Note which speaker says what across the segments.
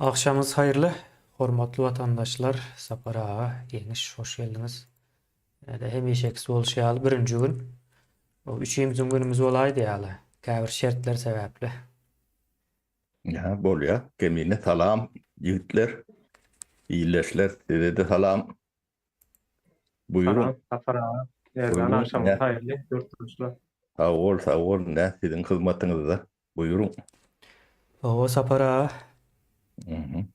Speaker 1: Akşamınız hayırlı, hormatly vatandaşlar. Sapar ağa, geniş, hoş geldiniz. Hem eşeksi bolşaýaly birinji gün. O üçüňimiziň günümüz bolaydy ýaly. Käbir şertler sebäpli.
Speaker 2: Ya bolýa. Gemine salam ýigitler, iýleşler, size de salam. Buyurun.
Speaker 3: Salam, Safar ağa. Erdan
Speaker 2: Buyurun.
Speaker 3: akşamınız
Speaker 2: Ne?
Speaker 3: hayırlı. Yurtdaşlar.
Speaker 2: Sağ ol. Ne sizin hizmetinizde. Buyurun.
Speaker 1: O sapar ağa,
Speaker 2: Hı-hı.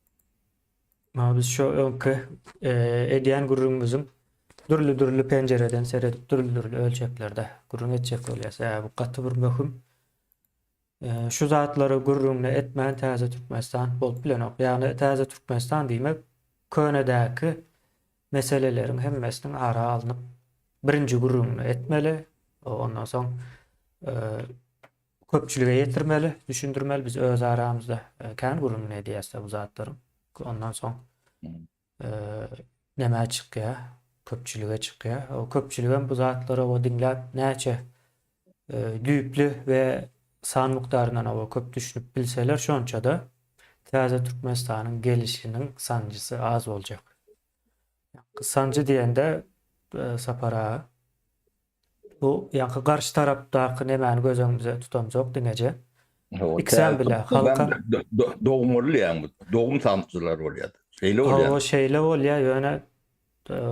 Speaker 1: biz şu öňkü edýän gurrumyzyň dürli pencereden seredip dürli ölçeklerde gurrun etjek bolýasa, bu gaty bir möhüm. Şu zatlary gurrunna etmän täze Türkmenistan bolup bilenok. Ýagny täze Türkmenistan diýmek könedäki meselelerin hemmesinin ara alınıp birinci gurrunna etmeli. Ondan soň köpçülüge ýetirmeli, düşündirmeli biz öz aramızda kän gurrunna edýäsde bu zatlaryň. Ondan soň näme çykýar? Köpçülüge çykýar. O köpçülügen bu zatlary o dinläp näçe düýpli we san mukdarynyň o köp düşünüp bilseler şonça da täze Türkmenistanyň gelişiniň sancysy az boljak. Sancı diýende sapara bu ýa-ni garşy tarapdaky nämäni gözüňize tutamjak diňeje. İkisem bile halka
Speaker 2: Doğumurlu yani. Doğum sancılar bolýar. Şeýle
Speaker 1: o
Speaker 2: bolýar.
Speaker 1: şeýle bolýar ýöne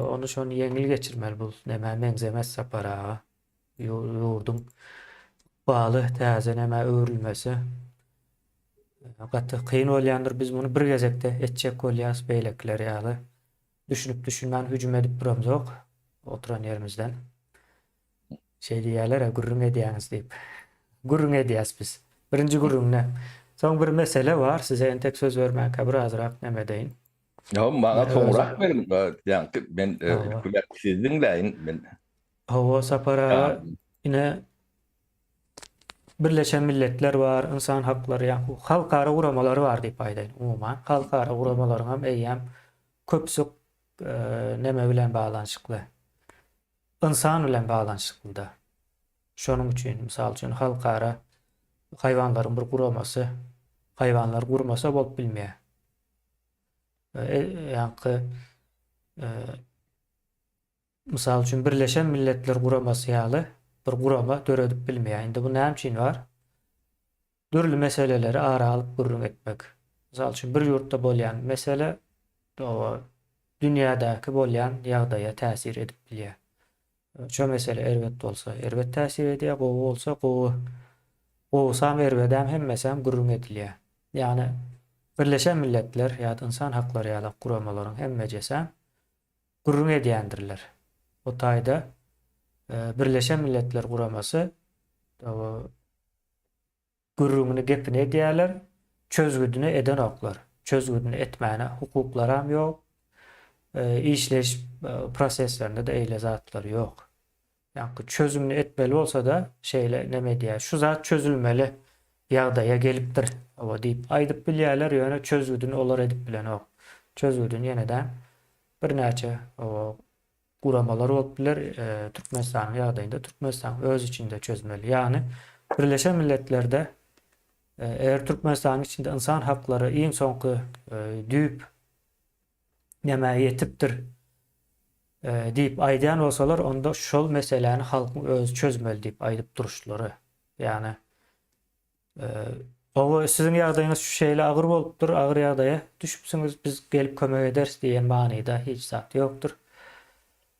Speaker 1: onu şonu ýeňil geçirmeli bu näme meňzemes sapara. Ýurdum baly täze näme öwrülmesi. Gaty kyn bolýandyr biz muny bir gezekde etjek bolýas beýlekler ýaly. Düşünüp düşünmän hüjüm edip duramjak oturan yerimizden. Diýerler, gurrun edýäňiz diýip. Gurrun edýäs biz. Birinji gurrun ne? Soň bir mesele var, size entek söz bermäkä bir azrak näme deýin.
Speaker 2: Ya maňa soňrak berim. Yani ben sizin diňläýin ben.
Speaker 1: Hawa sapara ine Birleşen Milletler var, insan hakları ýa-ni halkara guramalary var diýip aýdaýyn. Umuman halkara guramalaryň hem eýýäm köpsük näme bilen baglanyşykly. İnsan bilen baglanyşykly. Şonuň üçin mysal üçin halkara haýwanlaryň bir guramasy, haýwanlar gurmasa bolup bilmeýär. Ýa-ni mysal üçin Birleşen Milletler guramasy ýaly bir gurama döredip bilmeýär. Indi bu näme üçin bar? Dürli meseleleri ara alyp gurrun etmek. Mysal üçin bir ýurtda bolýan mesele o dünýädäki bolýan ýagdaýa täsir edip bilýär. Şo mesele erwet bolsa, erwet täsir edýär, gowy bolsa, gowy. Gowsam erwedäm hemmesem gurrun edilýär. Ýani Birleşen Milletler ýa-da insan hakları ýaly guramalaryň hemmejesem gurrun edýändirler. O taýda Birleşen Milletler guramasy gurrunny gepini edýärler, çözgüdüni eden oklar. Çözgüdüni etmäne hukuklarym ýok. İşleş proseslerinde de eyle zatlar yok. Yani çözümünü etmeli olsa da şeyle näme diýär? Şu zat çözülmeli ýagdaýa gelipdir. O diýip aýdyp bilýärler ýöne çözgüdüni olar edip bilen ok. Çözgüdüni ýene-de bir näçe o guramalar bolup biler. Türkmenistanyň ýagdaýynda Türkmenistan öz içinde çözmeli. Yani Birleşen Milletler'de eğer Türkmenistanyň içinde insan hakları iň soňky düýüp näme ýetipdir diýip aýdýan bolsalar onda şol meseleni halkyň öz çözmeli diýip aýdyp duruşlary. Yani o sizin ýagdaýyňyz şu şeýle agyr bolupdyr, agyr ýagdaýa düşüpsiňiz biz gelip kömek ederiz diýen manyda hiç zat ýokdur.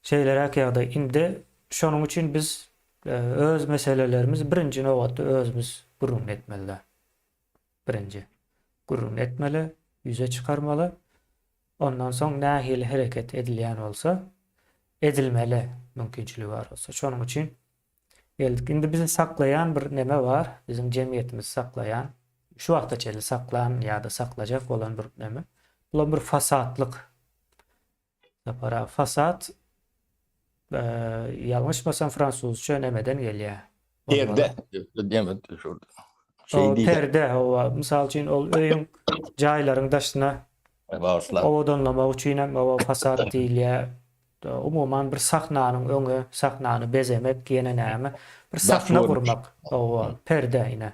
Speaker 1: Şeýlerek ýagdaý. Indi şonuň üçin biz öz meselelerimiz birinji nowatda özümüz gurrun etmeli. Birinji gurrun etmeli, ýüze çykarmaly. Ondan soň nähili hereket edilýän bolsa edilmeli mümkinçiligi var olsa. Şonuň üçin geldik. Indi bizi saklayan bir näme var. Bizim jemgyýetimizi saklayan, şu wagtçaly saklan ýa-da saklajak bolan bir näme. Bu bir fasatlyk. Sapara fasat ýalňyşmasam fransuzça nämeden gelýär.
Speaker 2: Perde. Diýemet şurada.
Speaker 1: O perde o mysal üçin ol öýüň jaýlaryň daşyna owadanlamak üçin o fasat diýilýär. Umuman bir sahnanyň öňü, sahnany bezemek ýene näme? Bir sahna gurmak. O perde ine.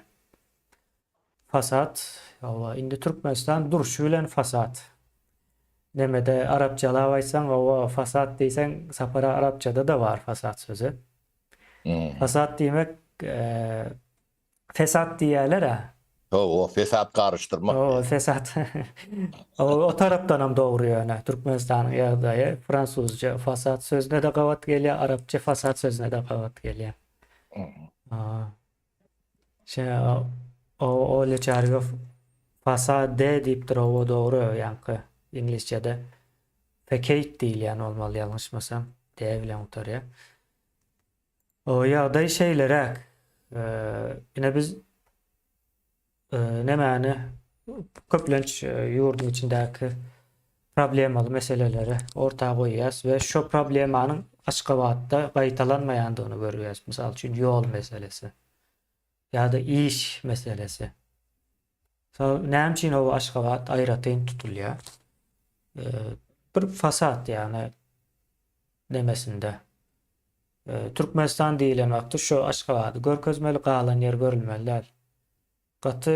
Speaker 1: fasat, ova indi Türkmenistan duruşu bilen fasat. Nemede Arapçalawaýsaň ova fasat diýsen sapara Arapçada da var fasat sözü. Fasat diýmek fesat diýerler ha.
Speaker 2: O fesat karıştırmak.
Speaker 1: O fesat. O tarapdanam dogry ýöne. Türkmenistanyň ýagdaýy fransuzca fasat sözüne de gawat gelýär, arapça fasat sözüne de gawat gelýär. O öyle çağırıyor. Fasade deyip o doğru yankı. İngilizce'de facade değil yani olmalı yanlışmasam. Diyebilirim oraya. O ya da şeylere yine biz ne mani köplenç yurdun içindeki problemalı meseleleri ortaya koyuyoruz ve şu problemanın Aşgabatda qaytalanmayandığını görüyoruz. Misal için yol meselesi ya da iş meselesi. Näme üçin o Aşgabat aýratyn tutulýar? Bir fasat yani demesinde. Türkmenistan diýilen wagtda şu Aşgabaty görkezmeli galan yer görülmeli. Gaty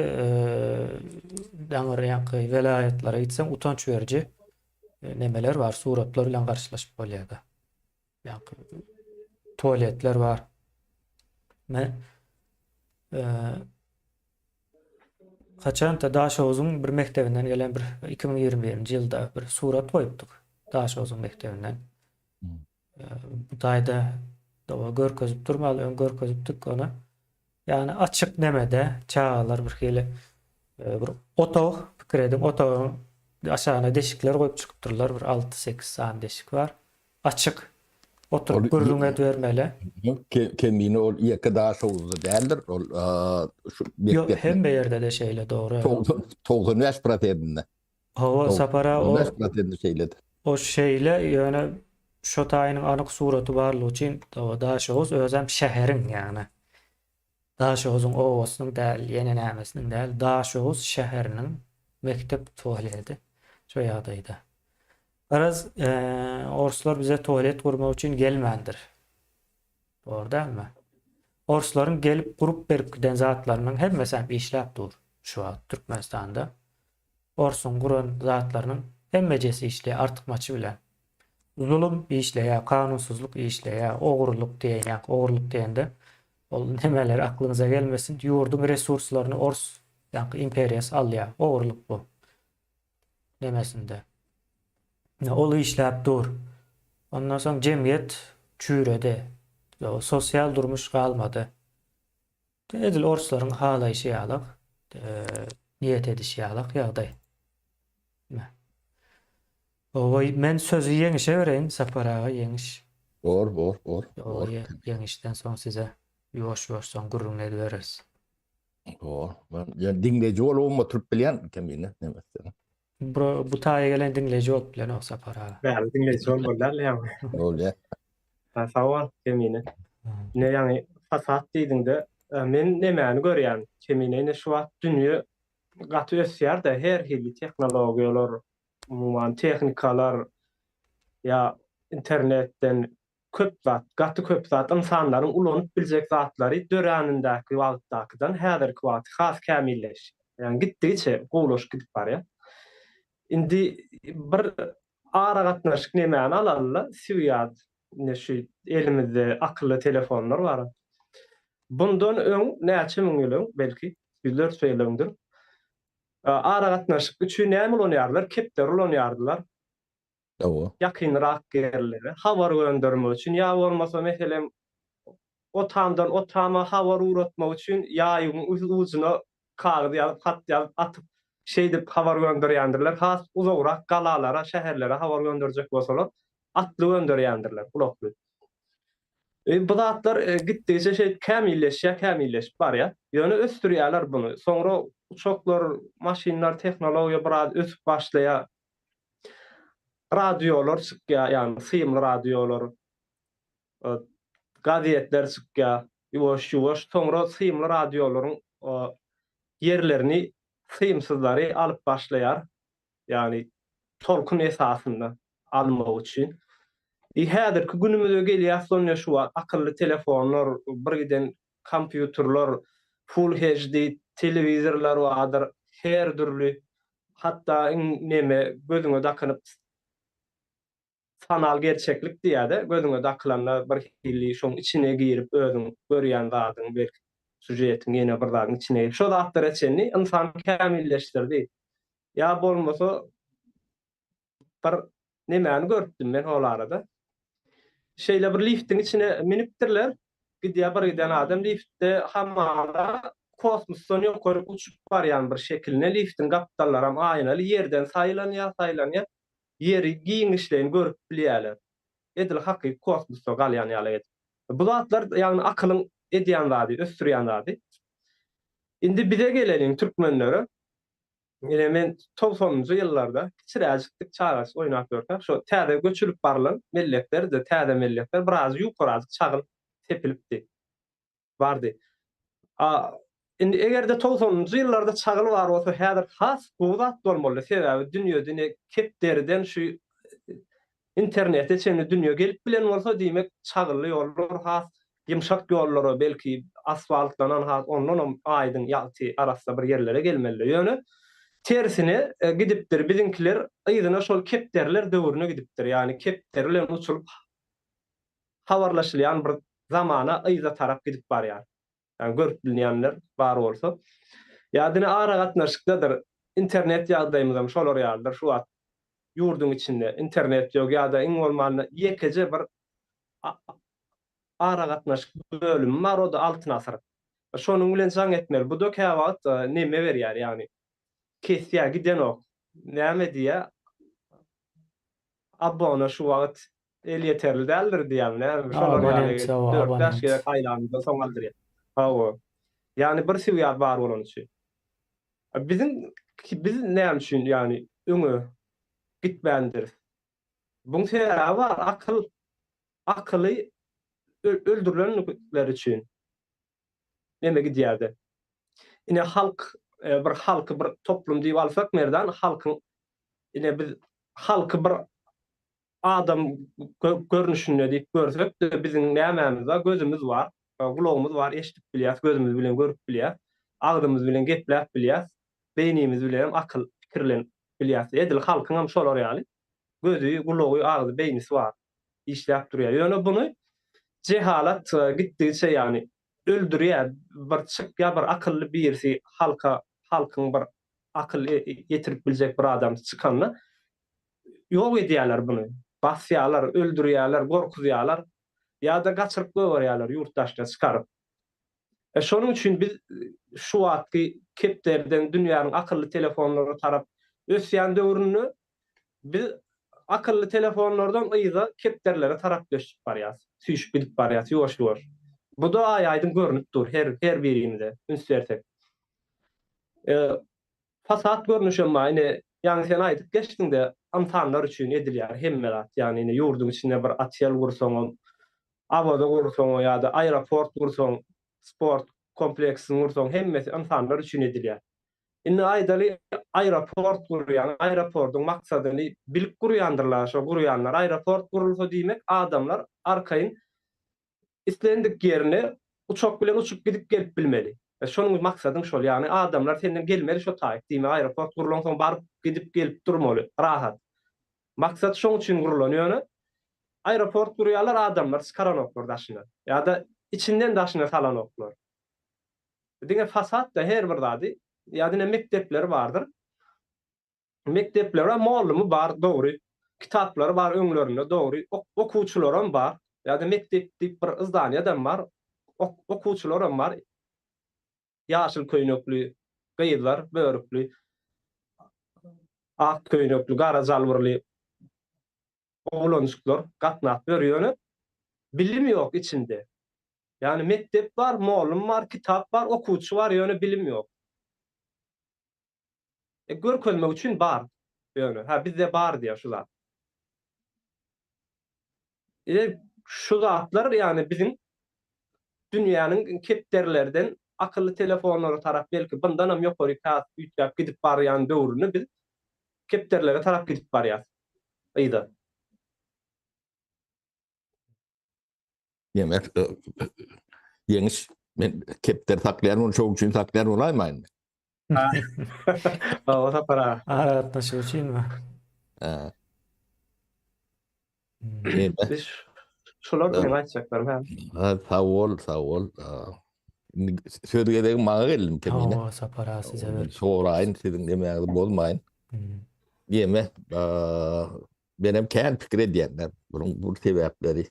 Speaker 1: daňyr ýanky welaýatlary gitseň utanç berji nemeler var, suratlar bilen garşylaşyp bolýar. Ýanky tualetler var. Kaçan da Daşoğuz'un bir mektebinden gelen bir 2021-nji ýylda bir surat koyupdyk. Daşoğuz'un mektebinden. Bu daýda da görkezip durmaly, ön görkezipdik onu. Yani açık nemede çağalar bir hili bir otog pikir edin, otogyň aşagyna deşikler koyup çykypdyrlar. Bir 6-8 sany deşik var. Açık. Oturup gürrüňe vermeli.
Speaker 2: Kendini ol ýeke Daşoğuz'da däldir. Ol şu
Speaker 1: Yok, hemme ýerde de şeýle dogry.
Speaker 2: Toğun Nesprateninde.
Speaker 1: Hawa sapara o
Speaker 2: Nesprateninde şeyledi.
Speaker 1: o şeýle ýöne şo taýynyň anyk suraty barlygy üçin Daşoğuz özem şäheriň ýani. Daşoğuz'un owasynyň däl, ýene nämesiniň däl, Daşoğuz şäheriniň mektep tualeti. Şo ýagdaýda. Araz Orslar bize tuvalet kurmak için gelmendir. Doğru değil mi? Orsların gelip kurup berip giden zatlarının hem mesela bir işlep dur şu an Türkmenistan'da. Orsun kuran zatlarının hem mecesi işleye artık maçı bilen. Zulüm işleye, kanunsuzluk işleye, oğurluk diyen, oğurluk diyen de nemeler aklınıza gelmesin. Yurdun resurslarını Ors yani imperiyası al ya. Oğurluk bu. Demesinde. Olu işläp dur. Ondan soň jemgyýet çüredi. Sosial durmuş galmady. Edil orslaryň halaýşy ýalyk, niýet edişi ýalyk ýagdaý. Men sözü ýeňişe bereň saparaga ýeňiş.
Speaker 2: Bor.
Speaker 1: Ýeňişden soň size ýoş-ýoş soň gurrunly bereriz.
Speaker 2: Ya dinleyici olma Türk bilen kemine demekdir.
Speaker 1: Bu taýa gelen dinleyici bolup bilen o saparaga.
Speaker 3: Bäli dinleýiçi bolýar ýa.
Speaker 2: Bolýar.
Speaker 3: Sawal kemine. Ne ýani fasat diýdiňde men nemäni görýän? Kemine şu wagt dünýe gaty ösýär da her hili teknologiýalar, umuman tehnikalar ya internetden köp zat insanlaryň ulanyp biljek zatlary döränindeäki wagtdakydan häzirki wagt has kämilleş. Yani gitdiçe gowlaş gidip barýar. Indi bir ara gatnaşyk nemäni alalla süýýad şu elimizde akıllı telefonlar var. Bundan öň näçe müň ýyl belki bizler söýlendir. Ara gatnaşyk üçin näme ulanýarlar? Kepler ulanýardylar. Ýakynrak yerlere habar göndermek üçin ýa bolmasa meselem o tamdan o tama habar uratmak üçin ýaýyň uzuna kagdy ýalyp hat ýalyp atyp şeýdip habar gönderýändirler. Has uzagrak galalara, şäherlere habar gönderjek bolsalar atly gönderýändirler ulakly. Bu zatlar gitdiňçe şey kämilleş barýar. Ýöne östürýärler bunu. Soňra uçaklar, maşinlar, tehnologiýa biraz ösüp başlaýar. Radiolar çykýar, ýani syýmly radiolar, gazetler çykýar. Ýuwaş-ýuwaş soňra syýmly radiolaryň yerlerini syýmsyzlary alyp başlaýar. Ýani tolkun esasında almak üçin. Häzirki günümizde gelýär soňra şu akylly telefonlar, bir giden kompýuterler, Full HD televizorlar vardır, her türlü hatta neme gözüňe dakanyp sanal gerçeklik diýär-de gözüňe daklanlar bir hilli şoň içine girip özüň görýän zadyň belki süjetiň ýene bir zadyň içine şo zatlar etjeni insan kämilleşdirdi. Ya bolmasa bir nemäni görüpdim men ol arada. Şeýle bir liftiň içine minipdirler. Gidýär bir giden adam liftde hamara kosmosdan ýokary uçup barýan bir şekilde liftiň gapdallary hem aýnaly ýerden saýlanýar, ýeri giňişleýin görüp bilýärler. Edil hakyky kosmosda galýan ýaly. Bu zatlar ýagny akylyň edýän zady, ösdürýän zady. Indi bize gelenin türkmenlere, yine men 90-njy ýyllarda kiçiräjiklik çağaç oýnap ýörkär. Şo täze göçülüp barlan milletler de täze milletler biraz ýukarı çagyl tepilipdi. Bardy. Indi egerde 90-njy ýyllarda çagyl bar bolsa häzir has bu zat bolmaly. Sebäbi dünýede kepderden şu internete çeni dünýä gelip bilen bolsa diýmek çagyly ýollar has ýymşak ýollara belki asfaltlanan has ondan aýdyň ýalty arasynda bir ýerlere gelmeli. Ýöne tersine gidipdir biziňkiler ýygyna şol kepderler döwrüne gidipdir. Ýani kepderler uçurup habarlaşylýan bir zamana ýyza tarap gidip barýar. Yani görüp bilinýänler bar bolsa. Ýa-da ara gatnaşykdadyr. İnternet ýagdaýymyzam şolar ýalydyr. Şu wagt ýurdun içinde internet ýok ýa-da iň bolmaly ýekece bir ara gatnaşyk bölüm bar, o da altyn asyr. Şonuň bilen jaň etmeli. Bu da käwagt neme berýär ýani. Kesýär giden ok. Näme diýä? Abona şu wagt el ýeterli däldir diýär. Näme şolar ýaly 4-5 ýere aýlanyp soňaldyr. Hawa. Yani bir siwýat bar bolan üçin. Biz näme üçin yani öňe gitmändir. Buň sebäbi bar, akyly öldürilenler üçin. Näme gidýärdi? Ine halky bir toplum diýip alsak merdan halkyň ine biz halky bir adam görnüşine diýip görsek de biziň nämämiz var? Gözümüz var, gulagymyz var, eşitip bilýär, gözümüz bilen görüp bilýär, agdymyz bilen gepläp bilýär, beýnimiz bilen akyl pikirlen bilýär. Edil halkyň hem şolar ýaly. Gözü, gulagy, agdy, beýnisi var. İşläp durýar. Ýöne bunu cehalat gitdiçe yani öldürýär. Bir çykýar bir akylly birisi halkyň bir akyl ýetirip biljek bir adam çykanyna ýok edýärler bunu. Basýarlar, öldürýärler, gorkuzýarlar ýa-da gaçyryp goýarlar ýurtdaşda çykaryp. Şonuň üçin biz şu wagtky kepderden dünýäniň akylly telefonlary tarap ösýän döwrünü biz akylly telefonlardan ýyga kepderlere tarap göçüp barýar. Süýşüp gidip barýar, ýoş-ýoş. Bu da aýdyn görünüp dur her birimizde. Ünsürsek. Fasat görnüşem maýne ýani sen aýdyp geçdiňde insanlar üçin edilýär hemmelat. Ýani ine ýurdun içinde bir atyel gursaň, awada gursaň ýa-da aeroport gursaň, sport kompleksini gursaň hemmesi insanlar üçin edilýär. Indi aýdaly aeroport gurýan, aeroportyň maksadyny bilip gurýandyrlar, şo gurýanlar aeroport gurulsa diýmek adamlar arkaýyn islendik ýerine uçak bilen uçup gidip gelip bilmeli. Şonuň maksadyň şol, ýani adamlar senden gelmeli şo taýyp diýme aeroport gurulansoň baryp gidip gelip durmaly, rahat. Maksat şoň üçin gurulan ýöne aeroport gurýarlar, adamlar çıkaran oklar daşyna ýa-da içinden daşyna salan oklar. Diňe fasat da her bir zady ýa-da mektepler bardyr. Mektepler muallymy bar, dogry. Kitaplary bar öňlerinde, dogry. Okuwçylar hem bar. ýa-da mektep diýip bir izdaniýa bar. Okuwçylar hem bar. Ýaşyl köýnekli gyýylar, börükli, ak köýnekli, gara jalbyrly oglançyklar gatnap berýär. Bilim ýok içinde. Yani mektep var, muallym var, kitap var, okuwçy var, ýöne bilim ýok. Görkezmek üçin bar. Ýöne, bizde bar diýär şu zat. Şu zatlar yani bizim dünýäniň kepderlerden akıllı telefonlara tarap belki bundan hem ýokary kat ýütlep gidip barýan döwrüni biz kepderlere tarap gidip barýar. Aýda.
Speaker 2: Demek, ýeňiş Men kepler saklayan onu çok için saklayan olaymayın mı?
Speaker 3: O sapara.
Speaker 1: Aratlaşığı mi?
Speaker 2: Ha,
Speaker 1: Hmm.
Speaker 2: neyse.
Speaker 3: Biz şular
Speaker 2: Ha,
Speaker 3: benim açacaklarım ha.
Speaker 2: sağ ol, sağ ol. Söylediğim bana geldim kemine.
Speaker 1: O sapara size ver.
Speaker 2: Sorayın, sizin demeğiniz bozmayın.
Speaker 1: Hmm.
Speaker 2: Diyeme, benim kendi fikir diyenler, bunun bu sebepleri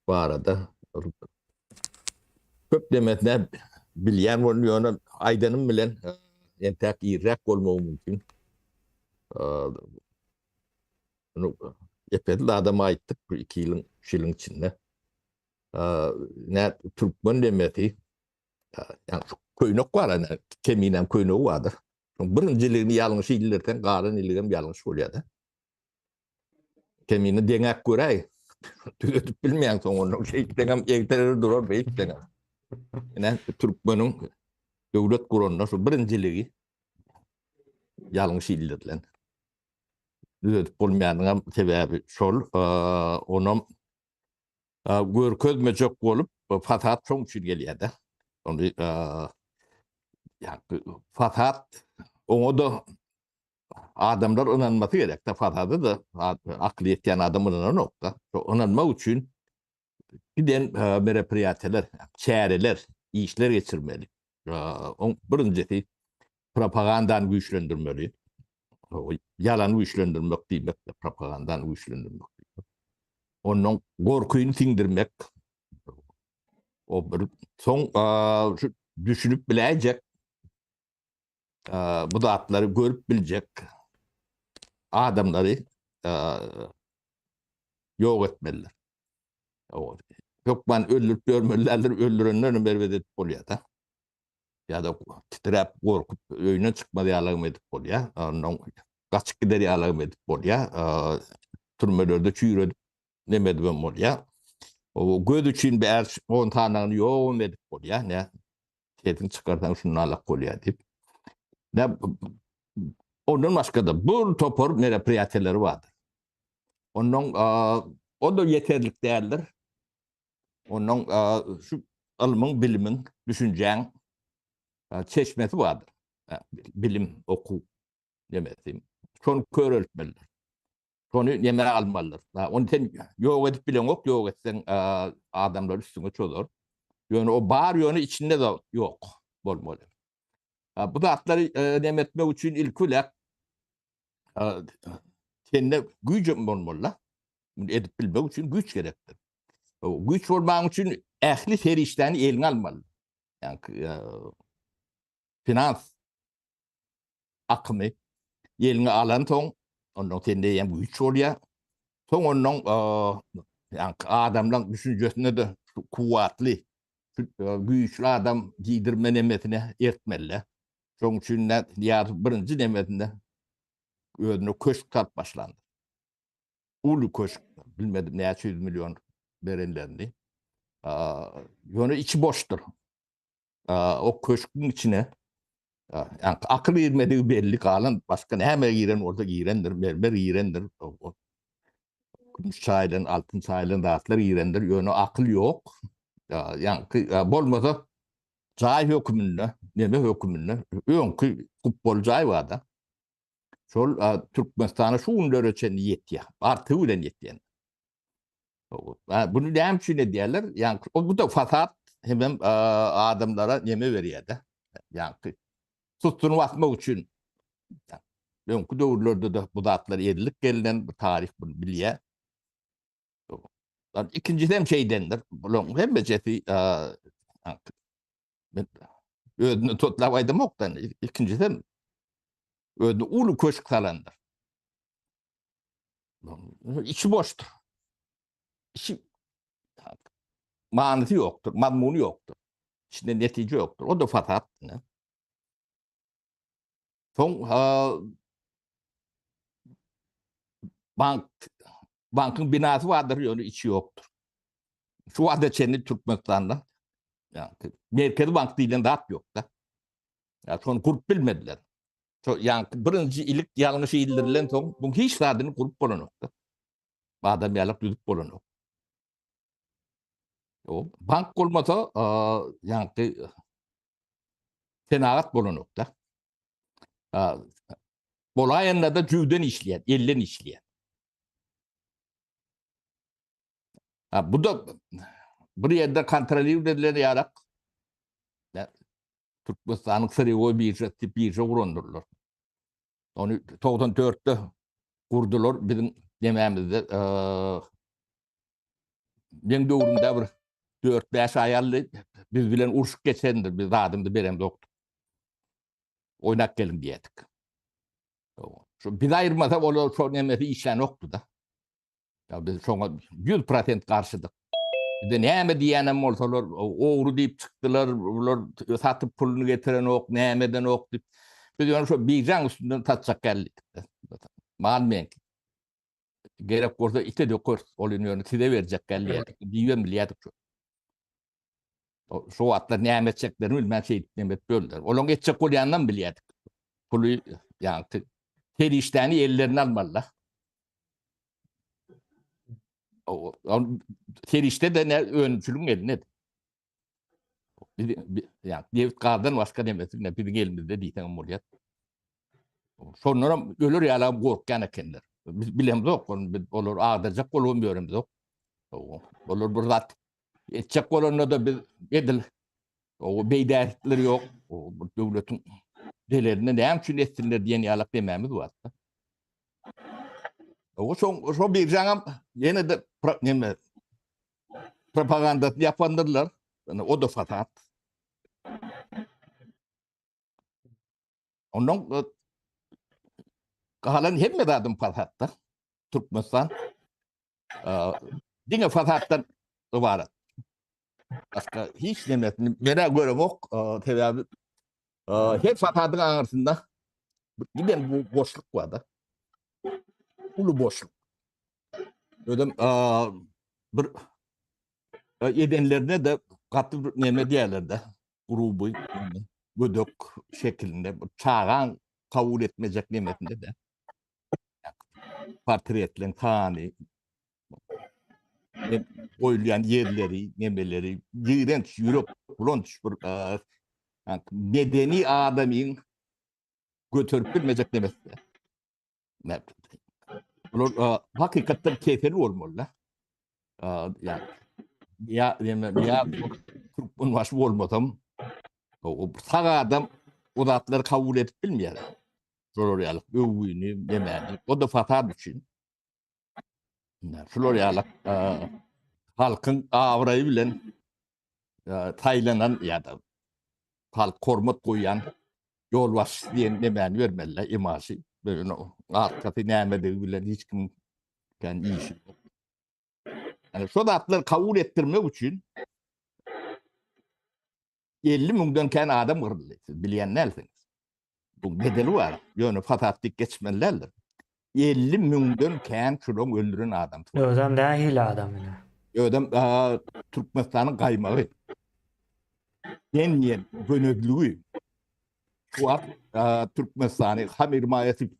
Speaker 2: var arada. Köp demesine bilyen oluyor, aydanın bilen entek irak olmağı mümkün. Bunu epey adama aittik bu 2 yılın içinde. Ne Türkmen demeti, yani köynök var, hani keminen köynök vardır. Birinciliğini yanlış ilirten, karın ilirten yanlış oluyor da. Kemini denek görey, tüyötüp bilmeyen son onun şey dengem ekteleri durur ve hiç dengem. Yani Türkmen'in devlet kurulunda şu birinciliği yanlış ilirten. Tüyötüp bilmeyenin sebebi şol, onun görkezmecek olup fasat çok için geliyor da. Onu yani fasat onu da adamlar inanması gerek de fasadı da aklı yeten adamın nokta. İnanmak için giden merepiyateler, çareler, işler geçirmeli. Birincisi propagandanı güçlendirmeli. Yalanı güçlendirmek değil, propagandanı güçlendirmek. Onun korkuyunu sindirmek. O bir son düşünüp bilecek, bu dağıtları görüp bilecek adamları yok etmeliler. Yok ben öldürüp görmeliler, öldürenlerini berbat edip oluyor da. Ya da titrep korkup öğüne çıkma diyalogum edip oluyor. Kaçık gider diyalogum edip oluyor. Türmelerde çüyür edip ne medvem oluyor. O göz için bir 10 tanrını yoğun edip oluyor. Ne? Kedin çıkartan şunu alak oluyor deyip. Ne? Onun başka da bu topor merepiyateleri vardır. Onun o da yeterlik değerler. Onun şu ilmin, bilimin, düşüncen çeşmesi vardır. Bilim, oku demesiyim. Şonu kör ölçmeliler. Şonu yemeğe almalılar. Onu sen yok edip bilen yok etsen adamlar üstüne çözür. Yani o bağır yönü içinde de yok. Bolmalı. Bu da atları demetmek için ilk olarak kendine güç olmalı. Edip bilmek için güç gerektir. O güç olmak için ehli ferişteni eline almalı. Yani finans akımı eline alan son onun kendine hem güç oluyor. Son onun yani adamların düşüncesine de kuvvetli, güçlü adam giydirme nimetine etmeli. Son için birinci nimetinde önüne köşk kat başlandı. Ulu köşk, bilmedim ne 100 milyon verenlerini. Yönü içi boştur. O köşkün içine yani akıl irmediği belli kalan başka ne hemen giren orada girendir, mermer girendir. Gümüş çaylan, altın çaylan dağıtlar girendir. Yönü akıl yok. Yani bolmasa cay hükümünde, neme hükümünde. Önkü futbol cay var da. Şol Türkmenistan'a şu undöröçen yetiyor. Artı ulen yetiyor. Bunu ne için ne diyorlar? Yani bu da fasat hemen adamlara neme veriyor da. Yani tuttuğunu atmak için. Yani, doğrularda da bu dağıtları yedilik gelinen tarih bunu biliyor. İkincisi hem şeydendir. Hem beceti ödünü tutlavaydı moktan. İkincisi hem ödünü ulu köşk salandır. İçi boştur. İçi manası yoktur. Madmunu yoktur. İçinde netice yoktur. O da fasat. Son bankın binası vardır. Yani içi yoktur. Şu anda çeni Türkmenistan'da. Yani, Merkez Bank dilinden dağıt yok da. Yani sonra kurup bilmediler. Yani birinci ilik yanlış indirilen son bu hiç sadını kurup bulunuktu. Adam yalıp düdük bulunuk. O bank olmasa yani fenaat bulunukta. Bolayanda da cüvden işleyen, ellen işleyen. Bu da bir yerde kontrolü verilen yarak. Türkmenistan'ın Sırıvo birce urundurlar. Onu 94'te kurdular. Bizim yemeğimizde ben doğrunda bir 4-5 ayarlı biz bilen urşuk geçendir. Biz adımdı berem doktor. Oynak gelin diyedik. Şu bir ayırmasa o çok nemesi işlen yoktu da. Ya biz sonra 100% karşıdık. Bir de neme diyenem olsalar oğru deyip çıktılar. Bunlar satıp pulunu getiren ok, nemeden ok deyip. Biz onu şu bircan üstünden tatsak geldik. Malmen gerek olsa ite dökür. Oluyor size verecek geldik. Diyem biliyorduk şu. Şu atlar ne edeceklerini bilmem şey demek böyle. Onun edecek olyandan biliyorduk. Pulu yani her işlerini ellerine almalılar. Her işte de ne öncülüğün eline. Yani David Carr'dan başka demesi ne bir elimizde değil Cumhuriyet. Sonra ölür yalan korkan ekenler. Biz bilemiz yok. Olur ağdacak olmuyoruz yok. Olur burada edecek olanla da biz edil. O beyderlikleri yok. O devletin delerine ne için etsinler diyen yalak dememiz var. O son bir canım yine de propaganda yapanlarlar. O da fatat. Onun halen hem de adım fatatta. Türkmenistan. Dine fatattan var. Başka hiç demesin. Bana göre yok. Tabii her fatatın arasında giden bu boşluk vardı. Ulu boşluk. Dedim bir edenlerine de katı bir neme diyorlardı. Grubu gödök şeklinde çağan kabul etmeyecek nimetinde de portretlen tani oylayan yerleri, nemeleri, iğrenç, yürüp, bulunç bir medeni adamın götürüp bilmeyecek demesi. Bunlar hakikaten keyifli olmalı. Yani ya Türkmen başı olmadım. O sağ adam o zatları kabul edip bilmiyor. Floryalık övüğünü, yemeğini. O da fatat için. Floryalık halkın avrayı bilen taylanan ya da halk kormat koyan yolbaş diyen yemeğini vermeliler imajı. Böyle arkası neyemediği bilen hiç kim kendi işi yok. Yani şu zatları kabul ettirmek için 50 milyondan kendi adam kırılır. Siz bileyenlersiniz. Bu bedeli var. Yani fatatlık geçmelilerdir. 50 milyondan kendi şuram öldüren adam.
Speaker 1: Özüm dahil adamına.
Speaker 2: Ödem Türkmenistan'ın kaymağı. Yen gönüllüğü. Şu an Türkmenistan'ı ham irmayesi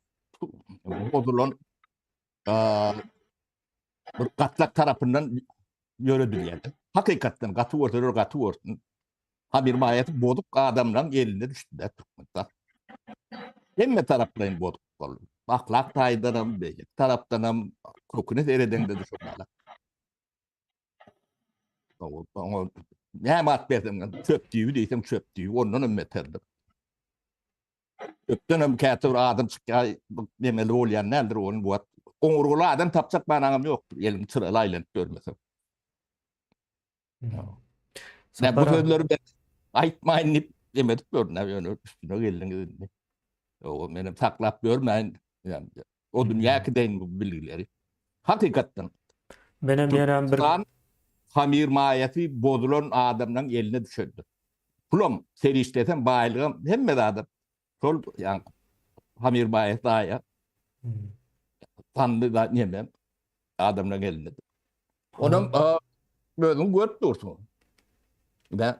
Speaker 2: bozulan bir katlak tarafından yönetiliyordu. Hakikaten katı ortadan ham irmayesi bozuk adamların eline düştüler Türkmenistan. Hem taraflayın bozuk oldu. Ahlak taydanım, beylik taraftanım, köküne sereden de düşüyorlar. Ne matbedim çöptüğü değilsem çöptüğü ondan ümmeterdim. Çöpten katır adam çıkar demeli olayan nedir onun bu onurulu adam tapacak banağım yoktur. Elim sıralayla görmesem. Ne bu sözleri ben aytmayın deyip demedik görün. Üstüne gelin. O benim saklap görmeyin. Yani, o dünya kideyin bu bilgileri. Hakikaten.
Speaker 1: Benim yerim bir
Speaker 2: Türkistan hamir mayeti bozulan adamdan eline düşürdü. Kulum seri işleten bağlığım hem de adam. Sol yani hamir mayeti daha ya. Tanrı da yemem. Adamdan eline. Onun böyle gör dursun. Ben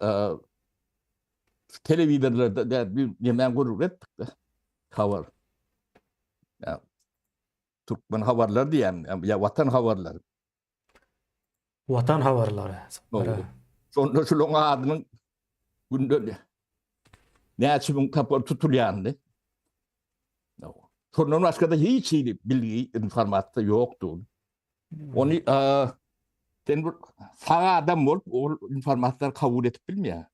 Speaker 2: televizyonlarda bir yemeğin gurur ettik de. Havar. Ya, Türkmen havarlar diyem. Ya vatan havarları.
Speaker 1: Vatan havarları. Sapara.
Speaker 2: Sonra şu long adının günde näçe bin kapı tutulýandy. Sondan başka da hiç bilgi, informasyon yoktu. Onu sen sağa adam olup o informasyonları kabul etip bilmiyor.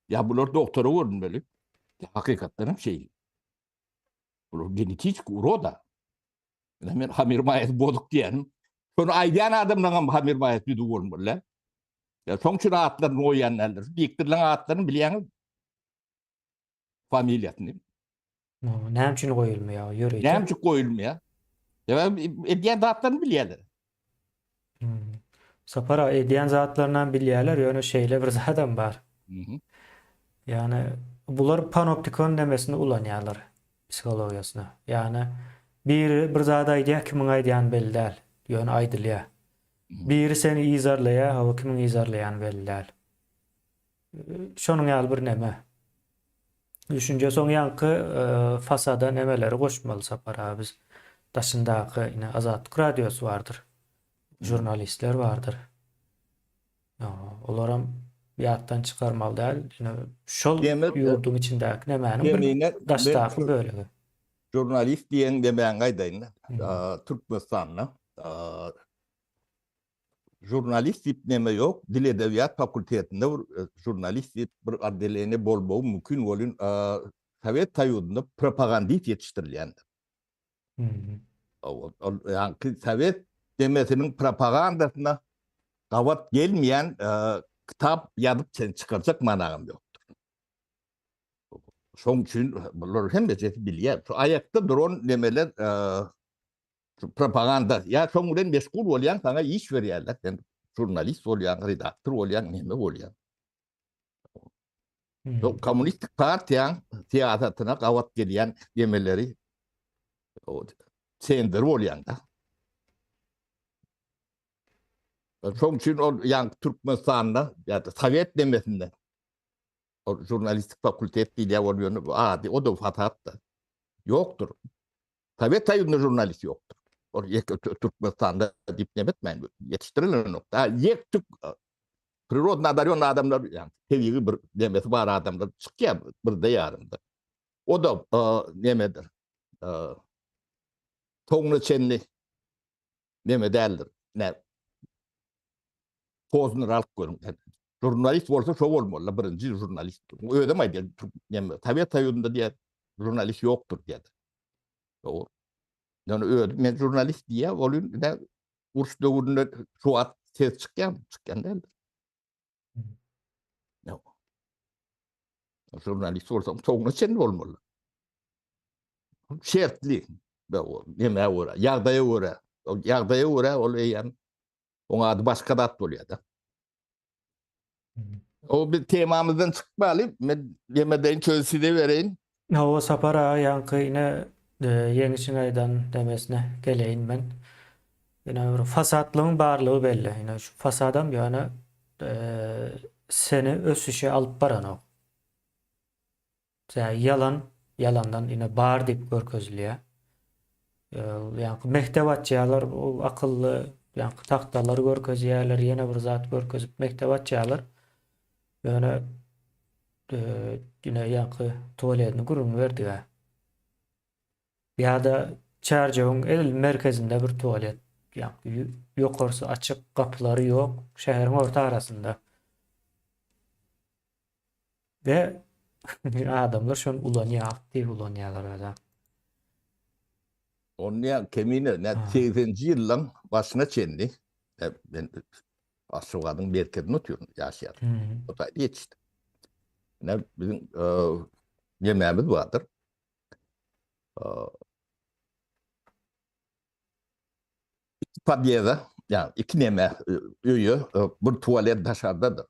Speaker 2: Ya bunlar doktora olun böyle. Hakikaten şey. Bu genetik uro da. Hemen hamir mayet bozuk diyen. Sonra aydan adamdan hamir mayet bir duvar böyle. Ya sonuçta atların oyanlardır. Diktirlen atların bilen familyasını.
Speaker 1: Näme üçin goýulmaýar? Ýöreýdi.
Speaker 2: Näme koyulmuyor. Ya ediyen atlarını biliyorlar.
Speaker 1: Sapara ediyen zatlarından bilýärler, ýöne şeýle bir zatam bar.
Speaker 2: Hı hı.
Speaker 1: Yani bular panoptikon demesini ulanýarlar psikologiýasyna. Yani bir zada aýdýar, kimin aýdýany belli däl. Ýöne aýdylýar. Biri seni izarlaýar, hawa kimin izarlaýany belli däl. Şonuň ýaly bir neme. Düşünje soň ýanky fasada nemeleri goşmaly sapara biz. Daşyndaky ine Azatlyk radiosu bardyr. Jurnalistler bardyr. Olaram ýatdan çykarmaly däl. Ine şol
Speaker 2: Demek,
Speaker 1: ýurdun içindäki nemäniň
Speaker 2: Kemine
Speaker 1: bir daşdaky bölegi.
Speaker 2: jurnalist diyen demeyen gaydayın. Türkmenistan'la. Jurnalist ip neme yok. Dil Edebiyat Fakültetinde jurnalist ip bir addeleni bol mümkün olun. Sovet Tayyudunda propagandist yetiştirilen. Yani Sovet demesinin propagandasına kavat gelmeyen kitap yazıp sen çıkaracak manağım yoktur. Son için bunlar hem de biliyor. Ayakta duran demeler propaganda. Ya sonradan meşgul olayan sana iş veriyorlar. Yani jurnalist olayan, redaktör olayan, neme olayan. Komünist partiyan siyasetine kavat gelen demeleri sendir olayan da. Son için o yani Türkmenistan'da ya da Sovet demesinde o jurnalistik fakültet değil ya oluyor. O da fatahatta. Yoktur. Sovet Tayyud'un jurnalist yoktur. Oraya Türkmenistan'da dipnem etmeyin. Yetiştirilen nokta. Yek Türk prirodna adaryon adamlar yani seviyeli bir demesi var adamlar çıkıyor bir de yarında. O da nemedir? Toğunu çenli neme değildir. Ne? Pozunu alıp görün. Jurnalist olsa şov olmalı. Birinci jurnalist. Öyle mi diye. Tabii Tayyud'unda diye jurnalist yoktur diye. Doğru. Yani öyle. Ben jurnalist diye olayım. Ne? Uç dövründe şu at ses çıkan değildir. Yok. Jurnalist olsam toğunu çenli olmalı. Şertli. Neme uğra. Yağdaya uğra. Yağdaya uğra olayan. Ona adı başka da at oluyor da. O bir temamızdan çıkmalı. Ben yemeden çözüsü de vereyim.
Speaker 1: O sapara yankı yine Yeňişiň aýdan demesine geleýin ben. Yine bir fasatlığın barlygy belli. Yine şu fasadam ýöne seni ösüşe alıp baran o. Yalandan yine bar dip görkezliýär. Ýani mektebatçılar o akıllı ýani taktalary görkezýärler, ýene bir zat görkezip mektebatçılar ýöne yine ýanky tualetini gurun berdiler. Ýa-da çarjyň el merkezinde bir tualet. Ýani ýokarsy açyk, kapylary ýok, şäheriň orta arasynda. Ve adamlar şonu ulanýar, aktiv ulanýarlar adam.
Speaker 2: Onun kemine 80-nji ýyllaň başyna çenli. Ben Aşgabatyň merkezinde oturuyorum, ýaşaýar. O da ýetişdi. Ne bizim yemeğimiz vardır. İki padyeda, yani iki neme üyü, bir tuvalet dışarıdadır.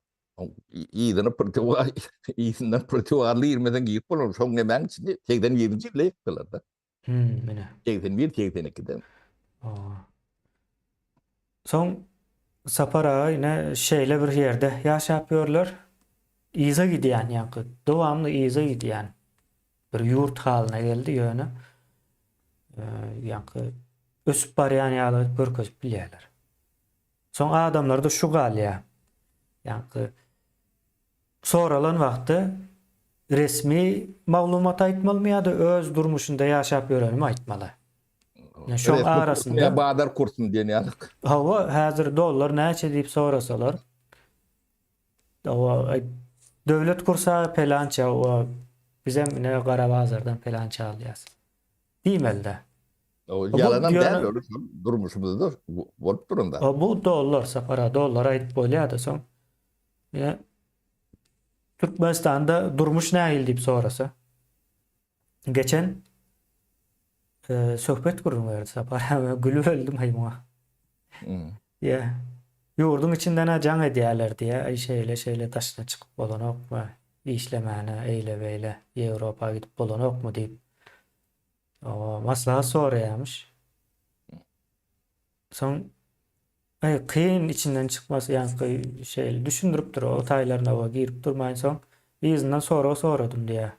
Speaker 2: İyisinden prativarlı 20'den giyip olur. Son nemeğin içinde 87. yılda yıktılar da. 81-82'den.
Speaker 1: Son sapara yine şeýle bir ýerde ýaşap ýörler. İza gidýän ýanky, dowamly iza gidýän bir ýurt halyna geldi ýöne. Ýanky ösüp barýan ýaly görkezip bilýärler. Soň adamlarda şu galýa. Ýani soralan wagty resmi maglumat aýtmaly ýa-da öz durmuşynda ýaşap ýörenimi aýtmaly. Ya şu
Speaker 2: Resmi
Speaker 1: arasında-
Speaker 2: kursun ya Badar kursun diýen ýalyk.
Speaker 1: Hawa häzir dollar näçe diýip sorasalar. Hawa döwlet kursa pelança o bizem ne Garabazardan pelança alýas. Diýmelde.
Speaker 2: O
Speaker 1: bu
Speaker 2: yalanan
Speaker 1: diýana-
Speaker 2: däl öyle durmuşumuzdur. Bolup durunda.
Speaker 1: Bu dollar sapara dollar aýdyp bolýardy soň. Ya Türkmenistanda durmuş nähil diýip sorasa. Geçen söhbet gurun berdi sapara gülüp öldüm haýmana. Ya yurdun içinden ajan edýärler diye ay şeýle taşına çykyp bolanokmy, işlemäne eýle beýle Ýewropa gidip bolanokmy diýip maslahat soraýarmyş. Soň kıyın içinden çıkması yani şey düşündürüp dur o taýlaryna o girip durmaýyn soň izinden soradym diye.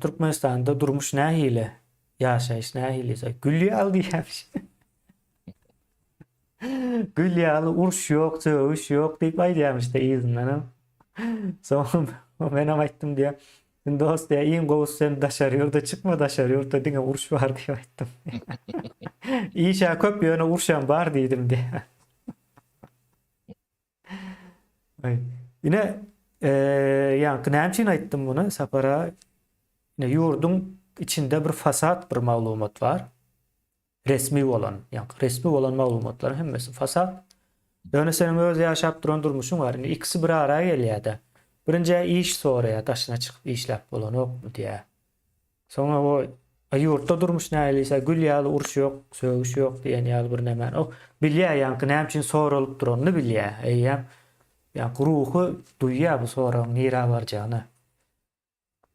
Speaker 1: Türkmenistan'da durmuş nähili ýaşaýyş nähili gülýal diýermiş. Gülýal uruş ýok, söwüş ýok diýip aýdýarmış da izinden. Soň menem aýtdym diye. Dost diye iň gowus sen daşary ýurda çıkma daşary ýurda diňe uruş bar diýip aýtdym. İşe köp ýöne urşan bar diýdim diye. Yine yani näçin aýtdym bunu sapara yine yurdun içinde bir fasat bir maglumat var. Resmi bolan, yani resmi bolan maglumatlar hemmesi fasat. Ýöne senin öz ýaşap duran durmuşun var. Yani ikisi bir ara gelýärdi. Birinji iş soraýar, taşına çykyp işläp bolanokmy diýe. Soňra o ýurtda durmuş nähilise gülýal uruş ýok, söwüş ýok diýen ýaly bir näme. O bilýär ýani näçin soralyp duranyny bilýär. Eýýär. Yani ruhu duyýar bu soraň nira barjany.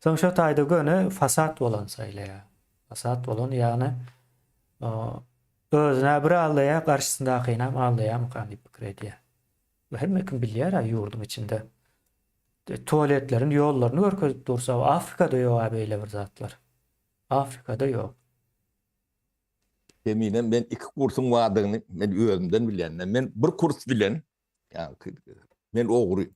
Speaker 1: Soň şo taýda göni fasat bolan saýlaýar. Fasat bolan ýani özüne bir aldaýar, garşysyndakyna aldaýar mykany pikir edýär. Her kim bilýär ýurdun içinde. Tualetlerin ýollaryny görkezip dursa Afrikada ýok beýle bir zatlar. Afrikada ýok.
Speaker 2: Eminem men iki kursun wadygyny men özümden bilýän. Men bir kurs bilen ýa men ogry.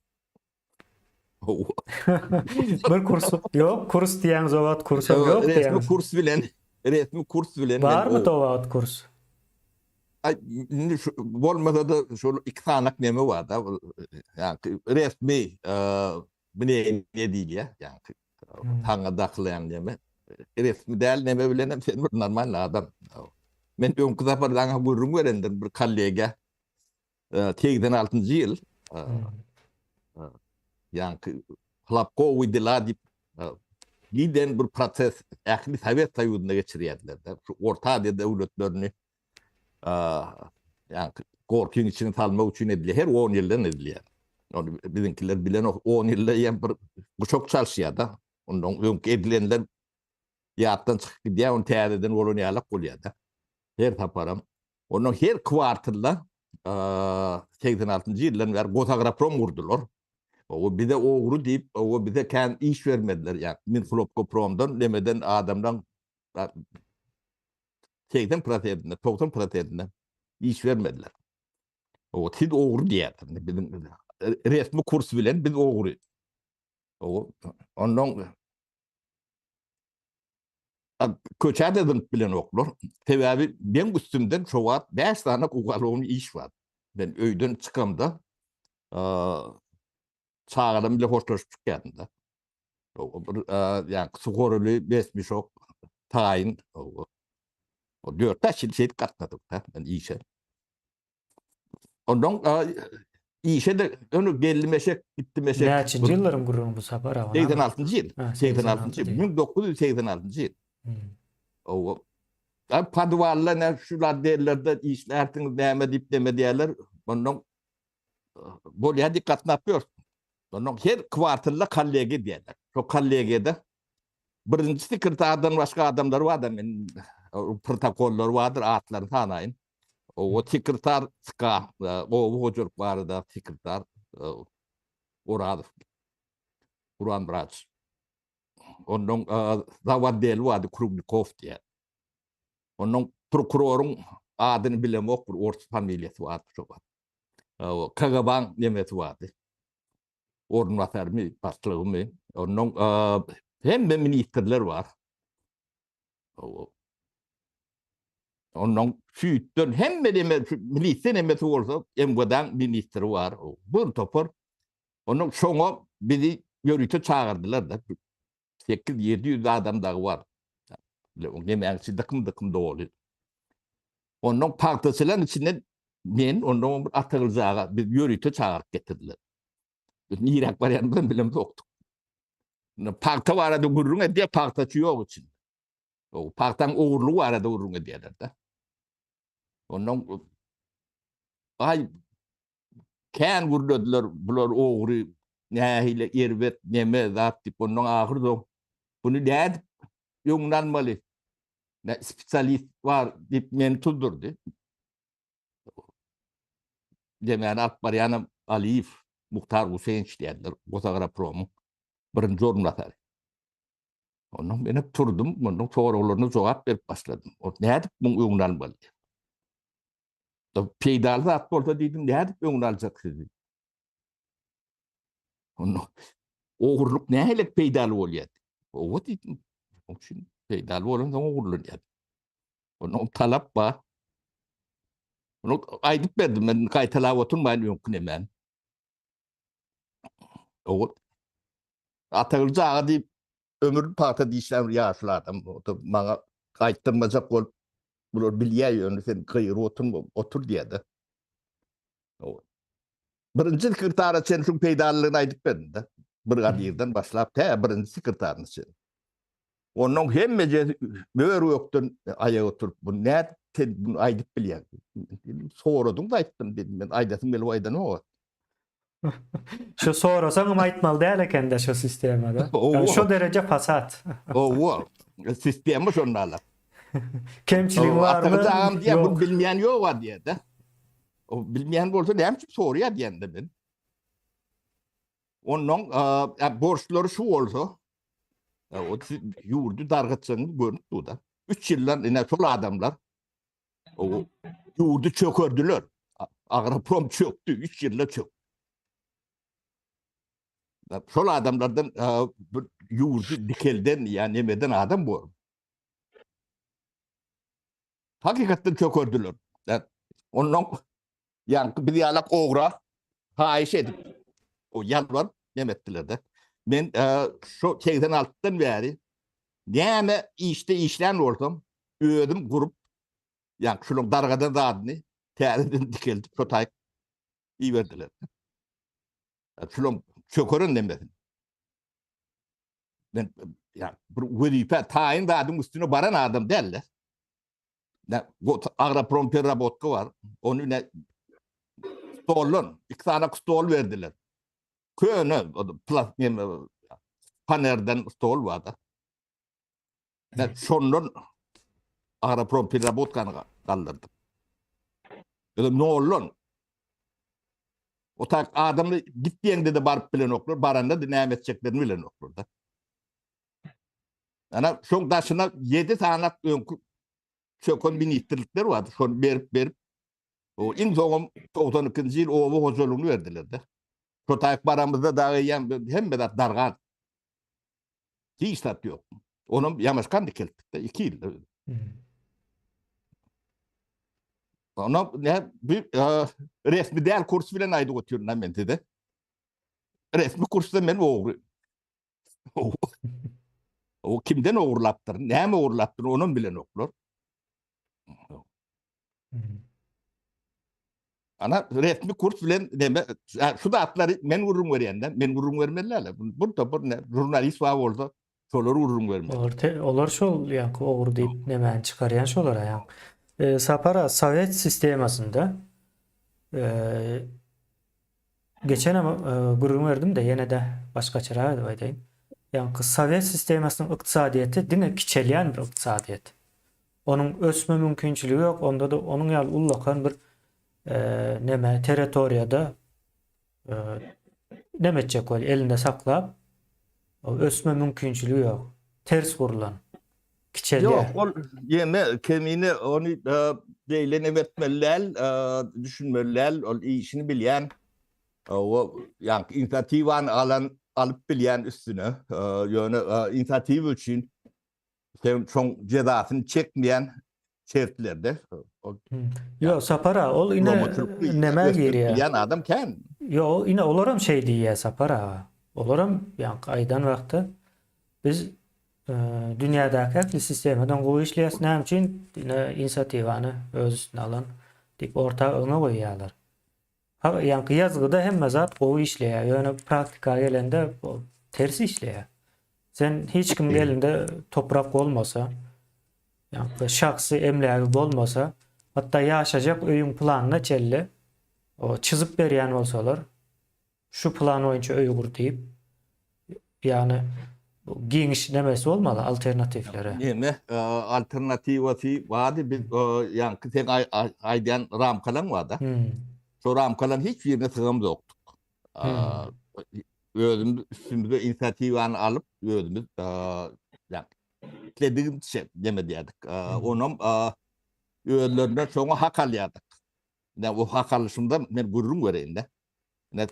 Speaker 1: Bir kurs ýok, kurs diýen zowat kursa ýok diýen.
Speaker 2: Resmi kurs bilen
Speaker 1: Barmy zowat kurs?
Speaker 2: Ay, bolmasa da şol iki sanak neme var da yani resmi ne diýil ya taňa daklayan neme resmi däl neme bilenem sen bir normal adam men öňkü zapardan gurrun görendir bir kollega 86-njy ýyl yani Hlapko Widila diýip giden bir proses ähli Sowet Soýuzyna geçirýärler da şu orta döwletlerini yani korkuň içine salmak üçin edilýär. Her 10 ýyldan edilýär. Onu bizinkiler bilen 10 ýylda ýa bir çok çalışýar da. Ondan öňki edilenler ýatdan çykyp gidýär, onu täzeden bolanyýarlyk bolýar da. Her taparam. Onun her kwartalla 86-njy ýyldan beri Gotagroprom gurdular. O bir de ogru diýip, o bir de kän iş vermediler. Yani Minflopkopromdan demeden adamdan 80%'ine, 90%'ine iş vermediler. O siz ogru diýär. Bizim resmi kurs bilen biz ogru. O ondan köçä dedim bilen oklar. Sebäbi ben üstümden şu wagt 5 tane ugalawny iş var. Ben öýden çykamda çağırım bile hoşlaşıp çıkýardım da. Yani sugorly besmişok taýin o 4 ýyl şeýit gatnadyk da ben işe. Ondan işe de önü gelmeşek gitmeşek.
Speaker 1: Näçinji ýyllaryň gurrun bu sapar ama.
Speaker 2: 86-njy ýyl.
Speaker 1: Ha,
Speaker 2: 86-njy 1986-njy ýyl. O padwalla ne şular derlerde işlertiň näme diýip deme diýerler. Ondan bolýa dikkat napýar. Ondan her kwartalla kollegi diýerler. Şo kollegede birinji sekretardan başga adamlar var da men protokollar vardır, atları tanaýyn. O sekretar ska, o hojurk var da sekretar Uradov. Uran Brać. Ondan Zavadel vardı Krubnikov diye. Ondan prokurorun adyny bilemok bir ors familiýasy var. o KGB'nin nemeti vardı. Ornatör mi, başlığı mı? Onun hem de ministerler var. Onun sütten hem de militer nemeti olsa emgeden ministeri var. Bu topar. Onun şoňa bizi yörüte çağırdılar da 800-700 adam da var. Nemäňsi dıkım dolu. Onun partasılan içinden men onun atıljaga bir yörüte çağırıp getirdiler. Nirak var yani ben bilem yoktu. Parta var da gurrun ediye partaçı yok için. O partan uğurlu var da gurrun ediyeler de. Onun ay kän gurladılar bular oğru nähile erwet neme zat tip onun ahırda bunu nädip ýoňlanmaly. Ne spesialist var dip men tuldurdy. Demän Akbaryanam Aliýew, Muhtar Huseýn diýerler. Gosagara promu. Birinji ornatary. Onun ben hep turdum, bunun soraklaryna jogap berip başladym. O nädip bu ýoňlanmaly? Da peýdal zat bolsa diýdim, nädip ýoňlanjak sizi? Onu oğurluk nähile peýdal bolýar? O diýdim. O için peýdal bolan oğurlanýar. Onun talap bar. Onu aýdyp berdim, men gaýtalap oturmaýan ýokun emen. O atagyljaga diýip ömür parta diýişler ýaşly adam. O da maňa gaýtdyrmajak bolup bular bilýär ýöne sen gyýry otur diýdi. O birinji sekretara sen şu peýdallygyny aýdyp berdim de. Brigadierden başlap birinji sekretarny sen. Onun hemme böwür ýokdan aýaga oturup bu näde bunu aýdyp bilýär. Soradym da aýtdym dedim men aýdasym bel aýdan o.
Speaker 1: Şu sorasaň aýtmaly däl eken de şu sistemede. Yani şu derece fasat.
Speaker 2: O sistemi şondalar.
Speaker 1: Kemçilik var mı?
Speaker 2: Atagyljaam diýe bu
Speaker 1: Yok.
Speaker 2: bilmeýän ýok var diýe de. O bilmeýän bolsa näme soraýar diýende ben. Onun borçlary şu bolsa o ýurdu dargatsaňyz görüp durda. 3 ýyldan ine şol adamlar o ýurdu çökerdüler. Agroprom çöktü, 3 ýylda çöktü. Şol adamlardan bir ýurdu dikelden ýa nemeden adam bor. Hakykatdan çökerdüler. Onun ýa bir ýalak ogra haýyş edip o ýalvar nemetdiler de. Men şu 86'dan beri näme işte işlän bolsam ödüm gurup ýa şunuň dargadan zadyny täzeden dikildi şotaýyp iýerdiler. Şunuň çökörün demedim. Ben ýa bir wedipe taýyn zadyň üstüne baran adam däller. Agroprom perrabotka var. Onu ne stolun, 2 tane stol verdiler. Köne panerden stol vardı. Şonun Agroprom perrabotkany kaldırdım. Dedim ne olun? O tak adamı gitdiýende de barıp bilen oklar, baranda da näme etjeklerini bilen oklar da. Ana şoň daşyna 7 tane çökön ministerlikler vardı. Şonu berip o in soňam 92-nji ýyl owa hojulugyny berdiler de. Şotaýyp baramyzda daýýan hemme zat dargan. Hiç tat ýok. Onuň ýamaşkan dikildik de 2 ýyl. Ona ne bir resmi däl kurs bilen aýdyp oturýan men de. Resmi kursda men ogry. O kimden ogurlapdyr? Näme ogurlapdyr? Onuň bilen oklar. Ana resmi kurs bilen deme şu da atlary men urum berýände, men urum bermeliler. Bu da bir jurnalist wa bolsa şolary urum bermeli.
Speaker 1: Olar şol ýa ogur diýip nemäni çykarýan şolar ýa. Sapara Sovet sistemasynda geçen ama gurrun verdim de ýene de başgaçara diýip aýdaýyn. Ýa Sovet sistemasynyň ykdysadyýety diňe kiçelýän bir ykdysadyýet. Onun ösme mümkinçiligi yok. Onda da onun ýaly ullakan bir neme territoriýada nemetjek bol elinde saklap ösme mümkinçiligi yok. Ters gurulan. kiçelýär.
Speaker 2: Yok, ol yeme kemini onu beylenem etmeler, düşünmeler, ol işini bilen, o yani inisiyativan alıp bilen üstüne, yani inisiyatif için çok cezasını çekmeyen şertlerde, o
Speaker 1: Hmm.
Speaker 2: yani
Speaker 1: Yo sapara ol ine
Speaker 2: promotörlükle
Speaker 1: neme
Speaker 2: gösterip
Speaker 1: giriyor.
Speaker 2: bilen adam ken.
Speaker 1: Yo ine olaram şey diye sapara. Olaram yani aydan vakti biz dünyadaki akli sistemden gowy işleýäs näme üçin inisiativany öz üstüne alan dip orta öňe goýýarlar. Ha yani yazgyda hemme zat gowy işleýär. Yani praktika gelende tersi işleýär. Sen hiç kim elinde toprak olmasa, yani şahsi emlaki bolmasa, hatta yaşayacak öýüň planyna çelle o çizip berýän bolsalar, şu plan boýunça öý kur diýip, yani giňiş nemesi bolmaly alternatiflere.
Speaker 2: Yeme alternativasi vadi biz yani sen aydan ramkalan vada.
Speaker 1: Hmm.
Speaker 2: Şu ramkalan hiç yerine sığamız yoktuk.
Speaker 1: Hmm.
Speaker 2: Özümüz üstümüze inisiyativanı alıp özümüz yani istediğimiz şey deme diyedik. Onun özlerine çoğu hak alıyorduk. Yani o hak alışımda ben gururum vereyim de. Ne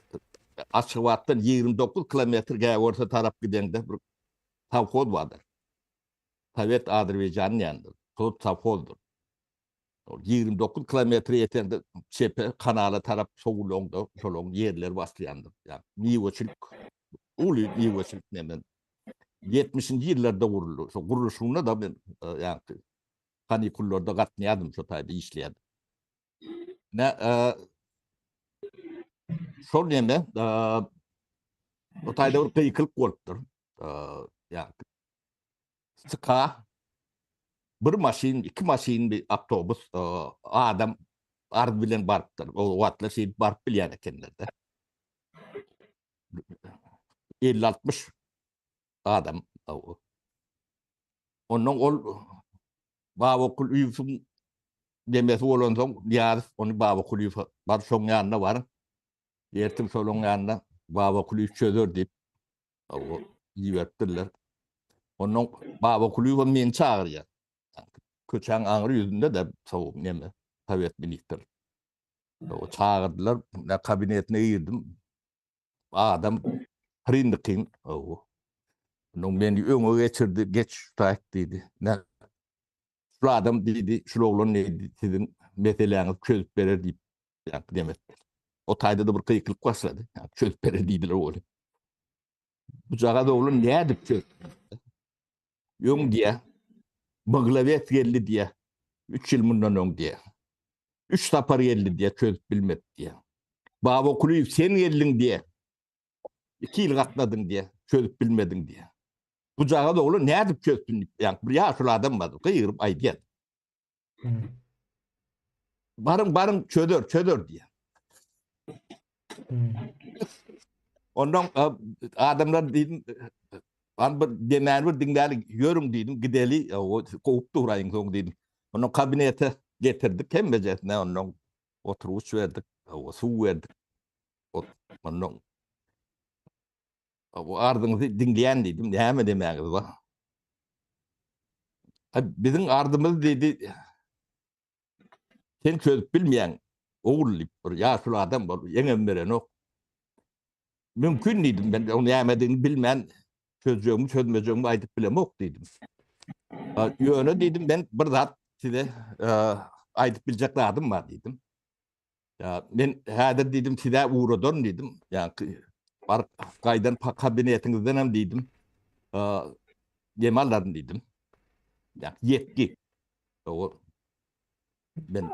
Speaker 2: Aşıvat'tan 29 kilometre orta taraf gidende bir tavkod vardır. Tavet Azerbaycan'ın yanında. O tavkoddur. 29 kilometre yeterli çepe kanalı taraf soğulongda solong yerler başlayandı. Yani miyvecilik ulu miyvecilik nemen 70'inci yıllarda kuruldu. So kuruluşunda da ben yani kanikullarda katlayadım şu tayda işleyedim. Ne sol neme o tayda bir kıyıklık olupdur. Yani sıka bir maşin, iki maşin bir otobüs adam ard bilen barıptır. O vatla şey barıp bilyen ekenlerde. 50-60 adam. Onun ol baba kul üyüsün demesi olan son diyarız onu baba kul üyüsü var son yanına var. Yertim solun yanına baba kul üyüsü çözür deyip o iyi verttirler. Onun baba kul üyüsü men çağırıyor. Köçen ağrı yüzünde de soğuk neme tavet minister. O çağırdılar. Ne kabinetine girdim. Adam Hrindikin o. Onun beni öňe geçirdi, geç tutak dedi. Ne şu adam dedi, şu oğlan ne dedi, sizin meseleňizi çözüp berer diýip yani demetler. O taýda da bir kıyıklık başladı. Yani çözüp berer diýdiler oğlu. Bu jaga da oğlan ne edip çöz? Ýöň diye, Bangladeş geldi diye, 3 yıl bundan öň diye. 3 sapar geldi diye çözüp bilmedi diye. Baba Kulüp sen geldin diye. 2 yıl katladın diye, çözüp bilmedin diye. Bu jaga da oğlan ne edip çözdün? Yani bir yaşlı adam var, kıyırıp ay diye.
Speaker 1: Hmm.
Speaker 2: Barın çödör diye.
Speaker 1: Hmm.
Speaker 2: Ondan adamlar dedim an bir demen bir dingali yörüm dedim gideli o kovup durayın son dedim. Onun kabinete getirdik hem becertne onun oturuş verdik o su verdik. Onun o ardınızı dinleyen dedim ne mi demeniz var. Bizim ardımız dedi sen çözüp bilmeyen oğul bir yaşlı adam var yenem veren o. Mümkün dedim ben onu yemediğini bilmeyen çözeceğimi çözmeyeceğimi aydıp bilemok dedim. Yönü dedim ben bir zat size aydıp bilecek adım var dedim. Ya ben hadi dedim size uğradım dedim. Yani var kaydan kabinetinizden hem dedim. Yemallarım dedim. Yani yetki. O ben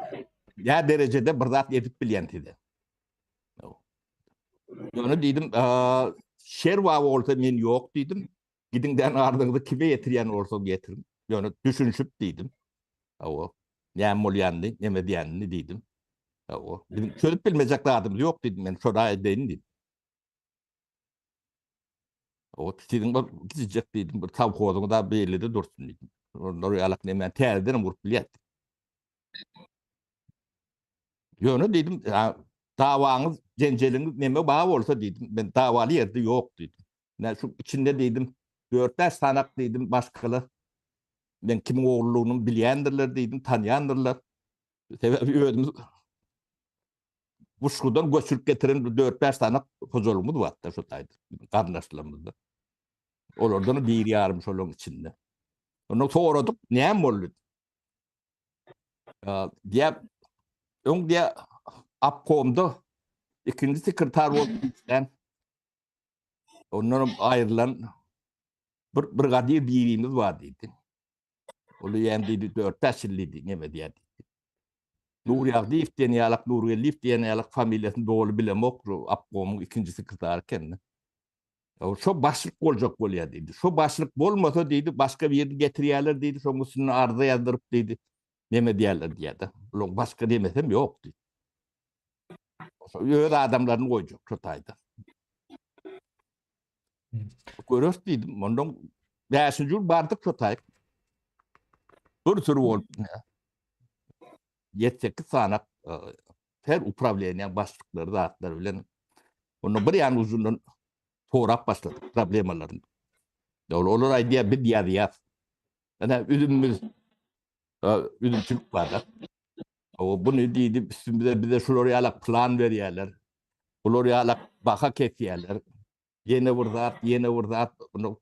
Speaker 2: ya derecede bir zat yetip bilen size. Yönü dedim şerva olsa men yok dedim. Gidin den ardınızda kime getiriyen olsa getirin. Yani düşünüşüp dedim. O ne molyandı, ne medyandı dedim. O dedim çözüp bilmeyecek adımız yok dedim ben şuraya edeyim dedim. O sizin gidecek dedim bir tav kozunu da belli de dursun dedim. Onları alak ne men terden vurup bilet. Yönü dedim davanız, cenceliniz neme bağ olsa dedim. Ben davalı yerde yok dedim. Ne şu içinde dedim 4-5 sanak dedim başkalı ben kimin oğulluğunu bilýändirler diýdim, tanýandyrlar. Sebebi özümüz Muşgudan göçürüp getiren 4-5 tane hozurumuz vardı şu taydı. Kardeşlerimizde. Olardan bir yarım şolun içinde. Onu soradık. Näme boldy? Diye on diye apkomda ikinci sekreter bolýan. Ondan ayrılan bir brigadir birimiz var diýdi. Olu ýem diýdi 4-5 ýyllydy näme diýdi. Nuri Agdiýew diýen ýalak Nuri Elif diýen ýalak familiýasyny dogry bilemok, apkomyň ikinji sekretary eken. Şo başlyk boljak bolýar diýdi. Şo başlyk bolmasa diýdi, başga bir ýerde getirýärler diýdi, şoň üstüne arza ýazdyryp diýdi. Näme diýerler diýdi. Ulan başga demesem ýok diýdi. Öz adamlaryny goýjak şo taýda. Görüş diýdim, ondan 5-nji ýyl bardyk şo taýda. Bir sürü bolup 7-8 sanak her upravleniýan başlyklary zatlar bilen onu bir ýan uzundan sorap başladyk problemalaryny. Olar aýdýar bir ýazýar. Ana üzümimiz üzümçülük bar da. O bunu diýdi, bize şolary ýalak plan berýärler. Olary ýalak baha kesýärler. Ýene bir zat onu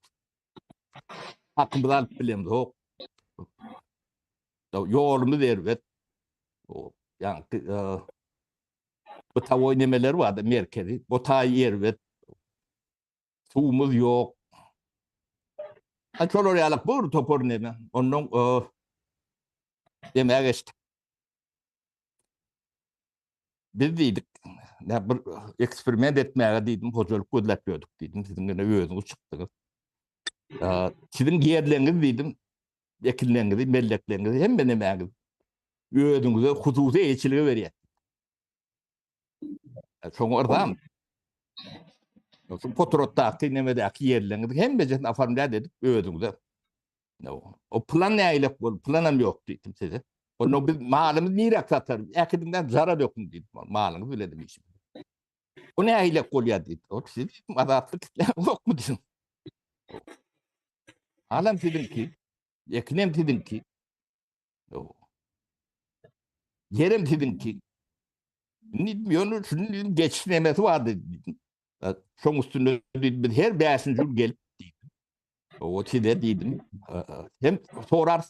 Speaker 2: hakymyzdan bilemdi. Ýolumuz erbet. O ýa bu tawy nemeler bardy merkezi. Bu taý erbet. Suwumuz ýok. Şolary ýalak bir topor neme. Ondan demäge geçdik. Biz diýdik, bir eksperiment etmäge diýdim, hojalyk gözläp ýördik diýdim. Siziň gene özüňiz çykdyňyz. Siziň ýerleriňiz diýdim, ekilleriniz, mellekleriniz hemme nemäňiz özüňize hususy eýçiligi berýär. Şoňardan şu potrotdaky nemedeki ýerleriňiz hemme jeň afarmlär edip özüňize. O plan näýilek bol, planam ýok diýdim size. Onu biz malymyz nirek satar, äkidinden zarar ýokun diýdim. Malyňyz biledim işim. O näýilek bolýar diýdi. O siz azatlyk ýokmu diýdim. Alam dedim ki, ekinem dedim ki, yerim dedim ki, yonu şunun geçinemesi vardı dedim. Şoň üstünde dedim, her 5-nji ýyl gelip dedim. O tide dedim. Hem sorar,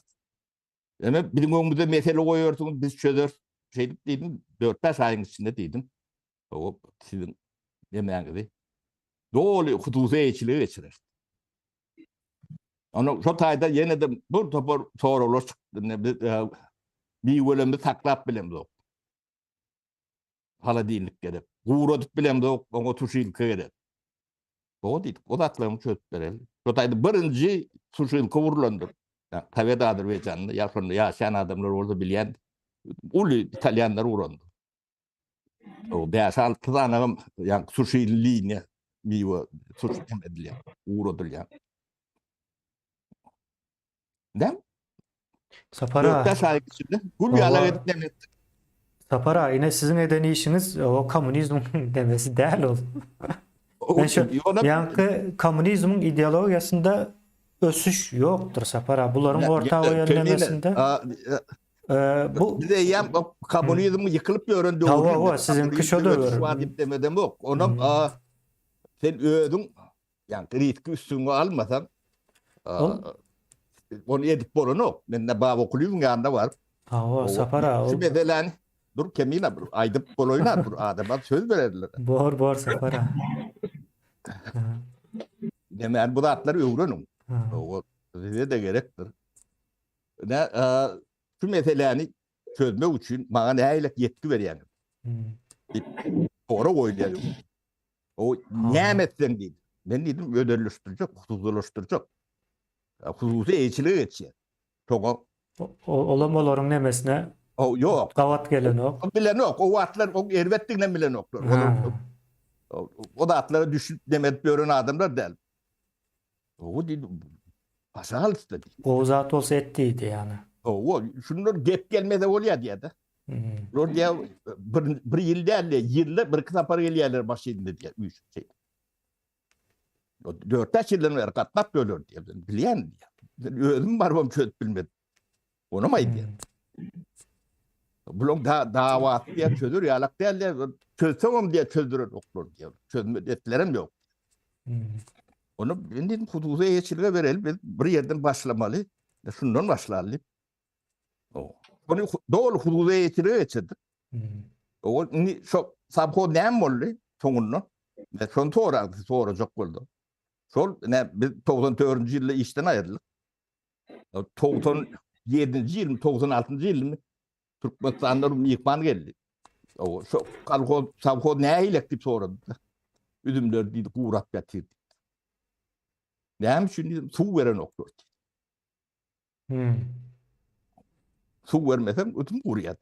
Speaker 2: hem bizim öňümizde mesele goýarsyňyz, biz çözer. Şeydik dedim, 4-5 aýyň içinde dedim. O sizin demäňizi doly hususy eýçiligi geçirer. Onu şo taýda ýene de bir topor soralar çykdy. Bir bölümde saklap bilemdi. Hala diýilip gerek. Guradyp bilemdi, oňa tuşylky gerek. O diýdik, o zatlaryny çözüp bereli. Şo taýda birinji tuşylky urulandy. Tawet Azerbaýjanda ýaşaýan adamlar orada bilýän uly italyanlar urandy. O 5-6 tane ýa tuşyl linia miwa tuşyl edilýär. Uradylýar. Dem?
Speaker 1: Sapara.
Speaker 2: 4 ay içinde gul ýala edip
Speaker 1: Sapara, yine sizin eden işiniz o komünizm demesi däl ol. Ben şu yankı komünizmin ideologiyasında ösüş yoktur Sapara. Buların orta yönlemesinde. Bu
Speaker 2: bize ýam komünizm ýykylyp ýörendi.
Speaker 1: Tawa sizin kışoda
Speaker 2: var dip demedem yok. Onam sen özüň ýa riski üstüňe almasan onu edip bolanok. Men de baba okuluyum ýanda var.
Speaker 1: Tawa Sapara.
Speaker 2: Şu bedelan dur kemina aýdyp boloýnar dur adama söz bererler.
Speaker 1: Bor Sapara.
Speaker 2: Demen bu zatlar öwrenim. O bize de gerekdir. Ne şu meseleni çözmek üçin maňa näýilek ýetki berýän. Ora goýulýar. O nämetden diýdi. Men diýdim öderleşdirjek, hususlaşdyrjak. Hususy eýçiligi geçýär. Toga
Speaker 1: Olamalaryň nemesine
Speaker 2: o ýok.
Speaker 1: Gawat gelenok.
Speaker 2: Bilenok, o watlar o erbetdigine bilenoklar. O zatlara düşüp demet bören adamlar däl. O diýdi. Asal istedi.
Speaker 1: O zat olsa ettiydi yani.
Speaker 2: O şunlar gep gelmede bolýar diýdi. Lor diýär bir ýylda ýylda bir kitapar gelýärler başynda diýär. 3 şey. O 4 ýyldan beri gatnap böler diýär. Bilýän diýär. Özüm barbam çözüp bilmedim. Onu mu aydı? Bulun davat diye çözür yalak derler. Çözsem diye çözdürür okulur diye. Çözme etlerim yok. Onu benim huduza yeçilge verelim. Biz bir yerden başlamalı. Şundan başlayalım. Bunu doğru huduza yeçilge geçirdik. O ni çok sabho nem oldu sonunda. Ve son sonra çok oldu. Sol ne biz 94. yılda işten ayrıldık. 97. yıl mı 96. yıl mı Türkmenistan'dan yıkman geldi. O şu kalko sabho ne elektif sonra. Üzümler dedi kurak getirdi. Ne şimdi su veren oktor. Su vermesem ötüm kuruyat.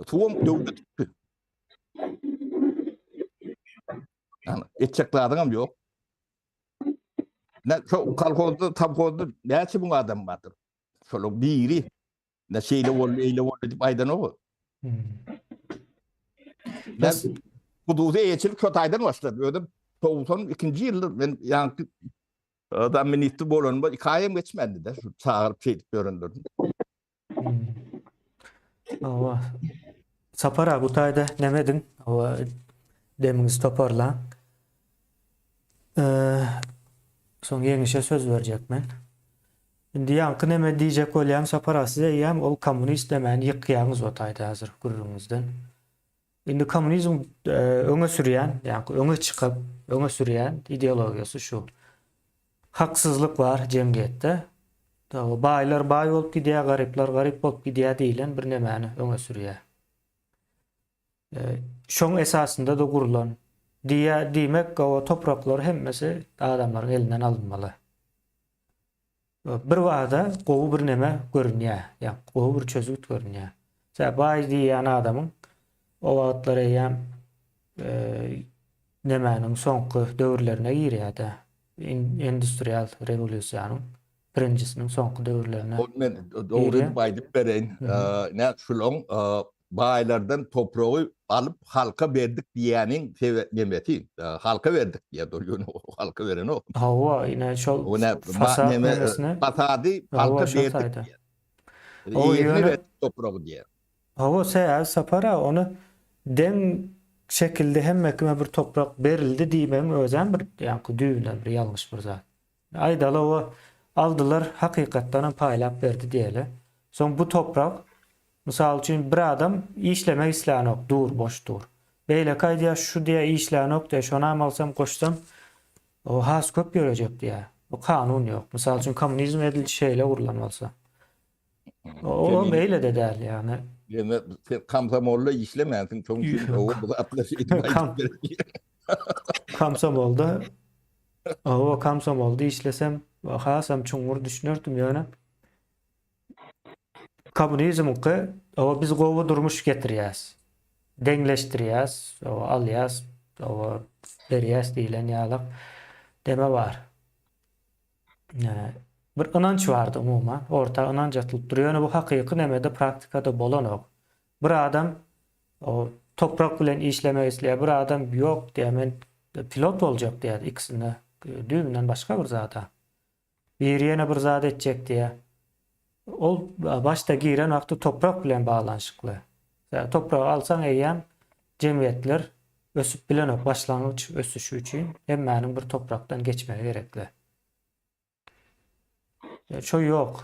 Speaker 2: Suum dövdü. Yani etçeklerden yok. Ne şu kalkoda tabkoda ne için bu adam vardır. Şöyle biri ne şeyle oldu eyle oldu deyip aydan o. Ne huduza yeçilip şu aydan başladı. Öyle 92. yılda ben yani adam minister bolan bu hikayem geçmedi de şu çağırıp şey göründürdüm.
Speaker 1: Ova Sapara Gutay'da nemedin. Ova deminiz toparla. Son yenişe söz verecek ben. Şimdi yankı neme diyecek olayım Sapara size yem ol komünist demen yıkıyanız otayda hazır gururunuzdan. Şimdi komünizm öne sürüyen, yani öne çıkıp öne sürüyen ideologiyası şu. Haksızlık var cemiyette. Baylar bay olup gidiyor, garipler garip olup gidiyor deyilen bir nemeni öne sürüyor. Şoň esasında da gurulan diye demek o topraklar hemmesi adamların elinden alınmalı. Bir wagda gowy bir neme görünýär, ýa gowy bir çözüt görünýär. Sen bay diýen adamın o wagtlara ýa nemäniň soňky döwürlerine girýär-de. Endüstrial rewolýusiýanyň birinjisiniň soňky döwürlerine.
Speaker 2: Men doğru baydyp bereň. Ne şulon baylardan toprağı alıp halka verdik diýäniň sebäplemeti. Halka verdik diýär dolýan halka veren o.
Speaker 1: Hawa ine şol fasad nemesine
Speaker 2: fasady halka verdik. O ýöne toprağı diýär.
Speaker 1: Hawa se Sapara onu den şekilde hem kime bir toprak berildi diýmem özem bir ýa-ni düýünden bir ýalňyş bir zat. Aýdala o aldylar hakykatdan paýlap berdi diýeli. Soň bu toprak misal üçin bir adam işlemek islanok, dur, boş dur. Beýle kaýdya şu diýe işlanok diýe şonam alsam koşsam o has köp görecek diýe. O kanun ýok. Misal üçin komünizm edildi şeýle gurulanmalsa. O beýle de däl ýani.
Speaker 2: Yani Kamsamolla işlemesin çünkü o atlas
Speaker 1: Kamsamolda o Kamsamolda işlesem hasam çuňur düşünürdüm ýöne. Komünizmki o biz gowy durmuş getirýäs. Deňleşdirýäs, o alýas, o berýäs diýilen ýalyk deme bar. Bir ynanç bardy umumyň. Orta ynanç atlyp durýar. Bu hakyky nemede praktikada bolanok. Bir adam o toprak bilen işlemek isleýär. Bir adam ýok diýmen pilot boljak diýär ikisini düýümden başga bir zata. Bir ýene bir zat etjek diýär. Ol başta giren wagty toprak bilen baglanyşykly. Toprağı alsaň eýýän jemgyýetler ösüp bilenok başlangıç ösüşi üçin hemmäniň bir toprakdan geçmegi gerekli. Şo ýok.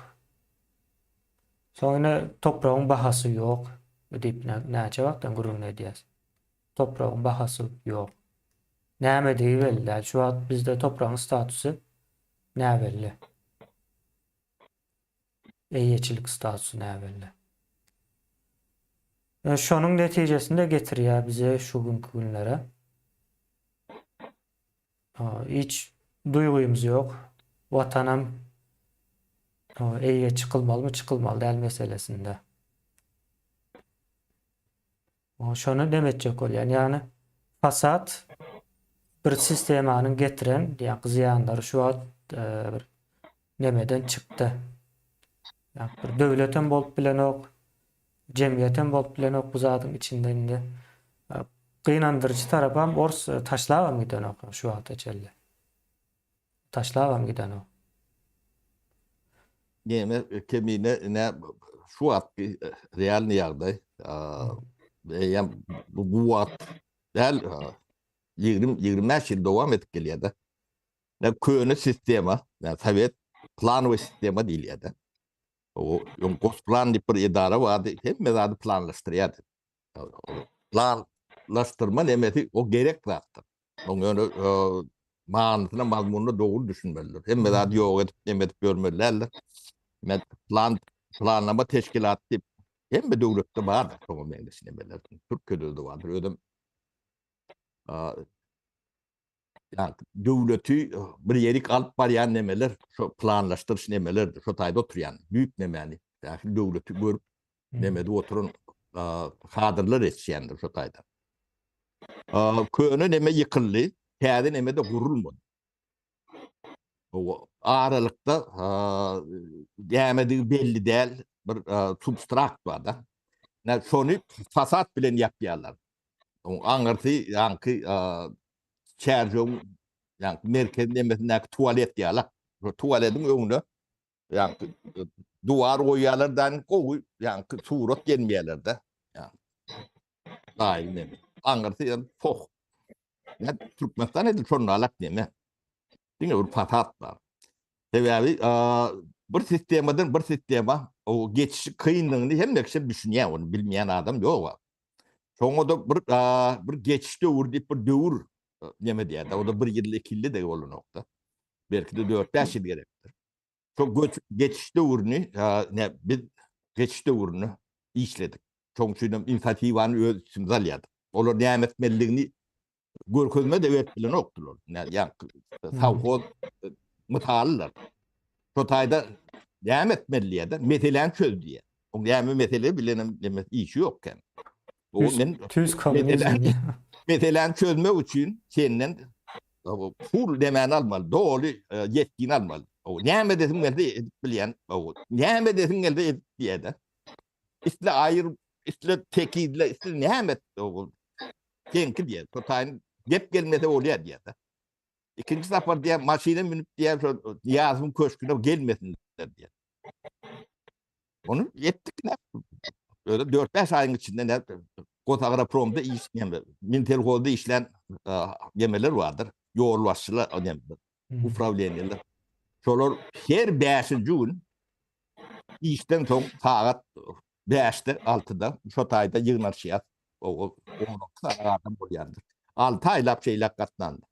Speaker 1: Soňra topragyň bahasy ýok. Diýip näçe wagtdan gurulma edýäs. Topragyň bahasy ýok. Näme diýip şu wagt bizde topragyň statusy näme belli? Eýeçilik statusy näme belli? Şonuň netijesinde getirýär bize şu günkü günlere. Hiç duýgumuz ýok. Watanam eýe çykylmalymy, çykylmaly däl meselesinde. Şonu demetjek bolýan, ýani fasat bir sistemanyň getiren ýa zyandary şu wagt bir nemeden çykdy. Ýa bir döwletem bolup bilenok, jemgyýetem bolup bilenok bu zatyň içinde indi. Gynandyrjy tarapam ors taşlawam gidenok şu wagt eçeldi. Taşlawam gidenok.
Speaker 2: Neme kemine ne şu at real ne yağday. Yani bu at del 20-25 yıl devam edip geliyor da. Ne köyünü sistema, yani Sovyet plan ve sistema değil ya da. O plan bir idare vardı. Hep mezarda planlaştırıyordu. Planlaştırma nemeti o gerek vardı. Onun manasına mazmununa doğru düşünmeliler. Hem mezarda yok edip nemet görmeliler. Planlama teşkilatı hem de devlette vardır. Tamam meclisine nemeler. Türkiye'de de vardır. Ödüm yani devleti bir yerik alıp barayan nemeler, şu planlaştırış nemelerdir. Şu tayda oturuyan büyük nemeni. Yani devleti görüp nemede oturun kadırlar etşiyendir şu tayda. Köyünü neme yıkıldı, kâdi nemede kurulmadı. O aralıkta yemediği belli değil bir substrat var da. Yani şunu fasat bilen yapıyorlar. Anırtı yankı çerçeğin yani merkezin nemesindeki tuvalet diyorlar. Tuvaletin önüne yani duvar koyuyorlardan koyu yani surat gelmiyorlar da. Yani dahil neme. Anırtı yani foh. Yani Türkmenistan edil şunu alak neme. Değil mi? Bir fasat var. Sebebi bir sistema o geçiş kıyınlığını hem de kişi düşünüyor onu bilmeyen adam yok. Sonra da bir geçişte uğrayıp bir dövür yeme diye. O da bir yıl ikili de olur nokta. Belki de 4-5 yıl gerektir. Çok geçişte uğrunu ne bir geçişte uğrunu işledik. Çok şunun infativanı ölçümüz alyadık. Olur nimetmelliğini görkezme de öğretmeli noktalar. Yani savkoz mıtallar. Sotayda devam etmeliye de metelen çöz diye. O yani metele bilenim işi yokken. O
Speaker 1: Tüz komünizm.
Speaker 2: metelen çözme için senin full demen almalı. Doğru yetkin almalı. O ne desin elde edip bilen. O ne desin elde edip diye de. İşte ayır, işte tekidle, işte ne o kenki diye. Sotayın gep gelmede oluyor diye de. İkinci sefer diye maşine binip diye yazım köşküne gelmesinler diye. Onu yettik ne? Öyle 4-5 ayın içinde ne? Kotagra Prom'da Mintelhol'da işlen yemeler vardır. Yoğurlaşçılar önemli. Ufravleniyorlar. Şolar her 5. gün işten son saat 5'te 6'da şu tayda yığınlaşıyor. O adam oluyordur. 6 aylap şeyler katlandı.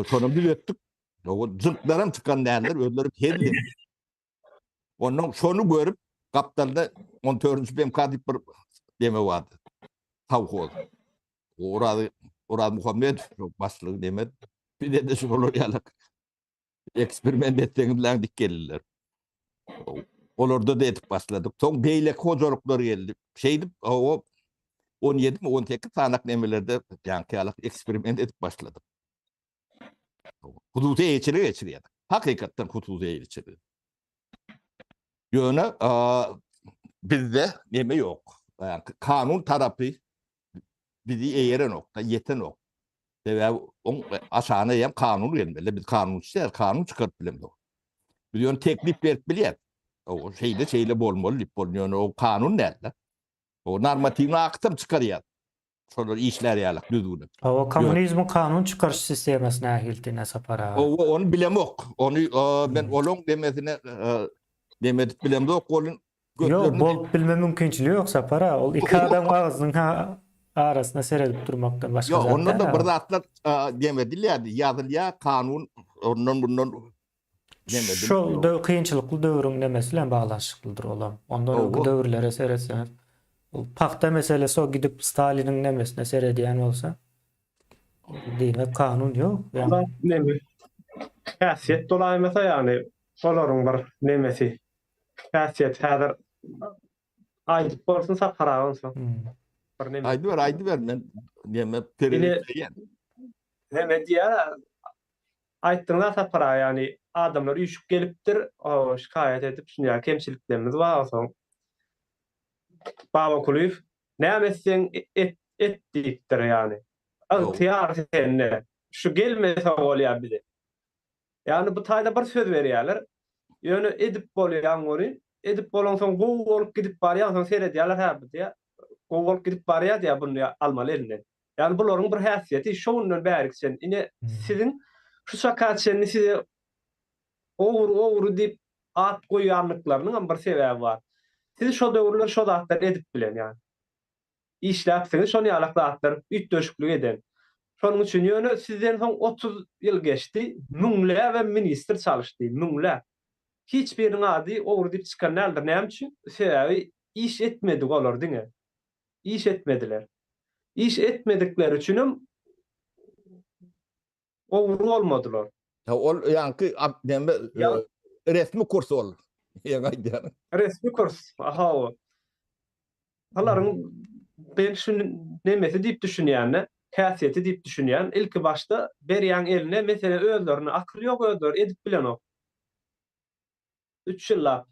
Speaker 2: Sonra bir öttük. O zınklarım çıkan değerler öldürüp helli. Onun şunu görüp kaptanda 14. BMK bir deme vardı. Tavuk oldu. Orada Muhammed başlığı demet. Bir de şu olur yalak. Eksperiment ettiğimden dik gelirler. Olurda da etip başladık. Son beylek hocalıkları geldi. Şeydi o 17 mi 18 sanak nemelerde yani yalak eksperiment etip başladık. Hudusi geçiriyor. Hakikaten hudusi geçiriyor. Yöne bizde neme yok. Yani kanun tarafı bizi eğere nokta, yeten nokta. Ve aşağına yem kanun gelmeli. Biz kanun ister, kanun çıkart bilem de. Biliyorsun teklif verip biliyor. O şeyle bolmalı, bolmuyor. O kanun nerede? O normatifini aktarım çıkarıyor. Sonra işler yalak düzgün.
Speaker 1: O komünizmin kanun çıkarış sistemesine ahiltine sapara.
Speaker 2: Onu bilem yok. Onu ben olong demesine demedik bilem yok. Onun
Speaker 1: Yok, bol bilme mümkünçülüğü yok sapara. O iki adam ağzının arasında seredip durmaktan başka
Speaker 2: yok,
Speaker 1: zaten.
Speaker 2: onun da bir zatlar demediler. Yazılıya kanun ondan bundan demedim.
Speaker 1: Şu da kıyınçılıklı dövrün demesiyle bağlanışıklıdır olam. Ondan önceki dövrlere seyretseniz. Pakta meselesi o gidip Stalin'in nemesine seyrediyen olsa değil kanun yok. Yani.
Speaker 3: Nemi? Kasiyet dolaymasa yani oların bir nemesi. Kasiyet hazır aydıp bolsun sapara olsun. Bir nemi.
Speaker 2: Aydı ver ben yeme
Speaker 3: Neme diye ayttığında sapara yani adamlar uyuşup gelipdir. O şikayet edip şunu kemçiliklerimiz var olsun. Baba Kulüf nämesin etdikdir yani. Ihtiyar senne. Şu gelmese bolýar bize. Yani bu taýda bir söz berýärler. Ýöne edip bolýan boly, edip bolan soň gowy bolup gidip barýan soň seredýärler häbi diýe. Gowy bolup gidip barýar diýe bunu almaly elinden. Yani bularyň bir häsiýeti şoňdan bärik sen. Ine sizin şu sakatseni size owru diýip at goýanlyklarynyň bir sebäbi bar. Siz şo döwürler şo zatlar edip bilen ýani. İşläpsiňiz şonu ýalaklatdyr, üç döşüklik eden. Şonuň üçin ýöne sizden soň 30 ýyl geçdi, müňle we ministr çalışdy, müňle. Hiç birinin ady owru diýip çykan nädir? Näme üçin? Sebäbi iş etmedik olar diňe. İş etmediler. İş etmedikleri üçinem owru olmadylar.
Speaker 2: Ol yankı deme
Speaker 3: Ya-
Speaker 2: resmi kurs ol. Ýa-da
Speaker 3: Resmi kurs. Aha o. Halaryň ben şunu nemesi diýip düşünýän, häsiýeti diýip düşünýän ilki başda berýän eline mesele özlerini akıl ýok özler edip bilen ok. 3 ýyllap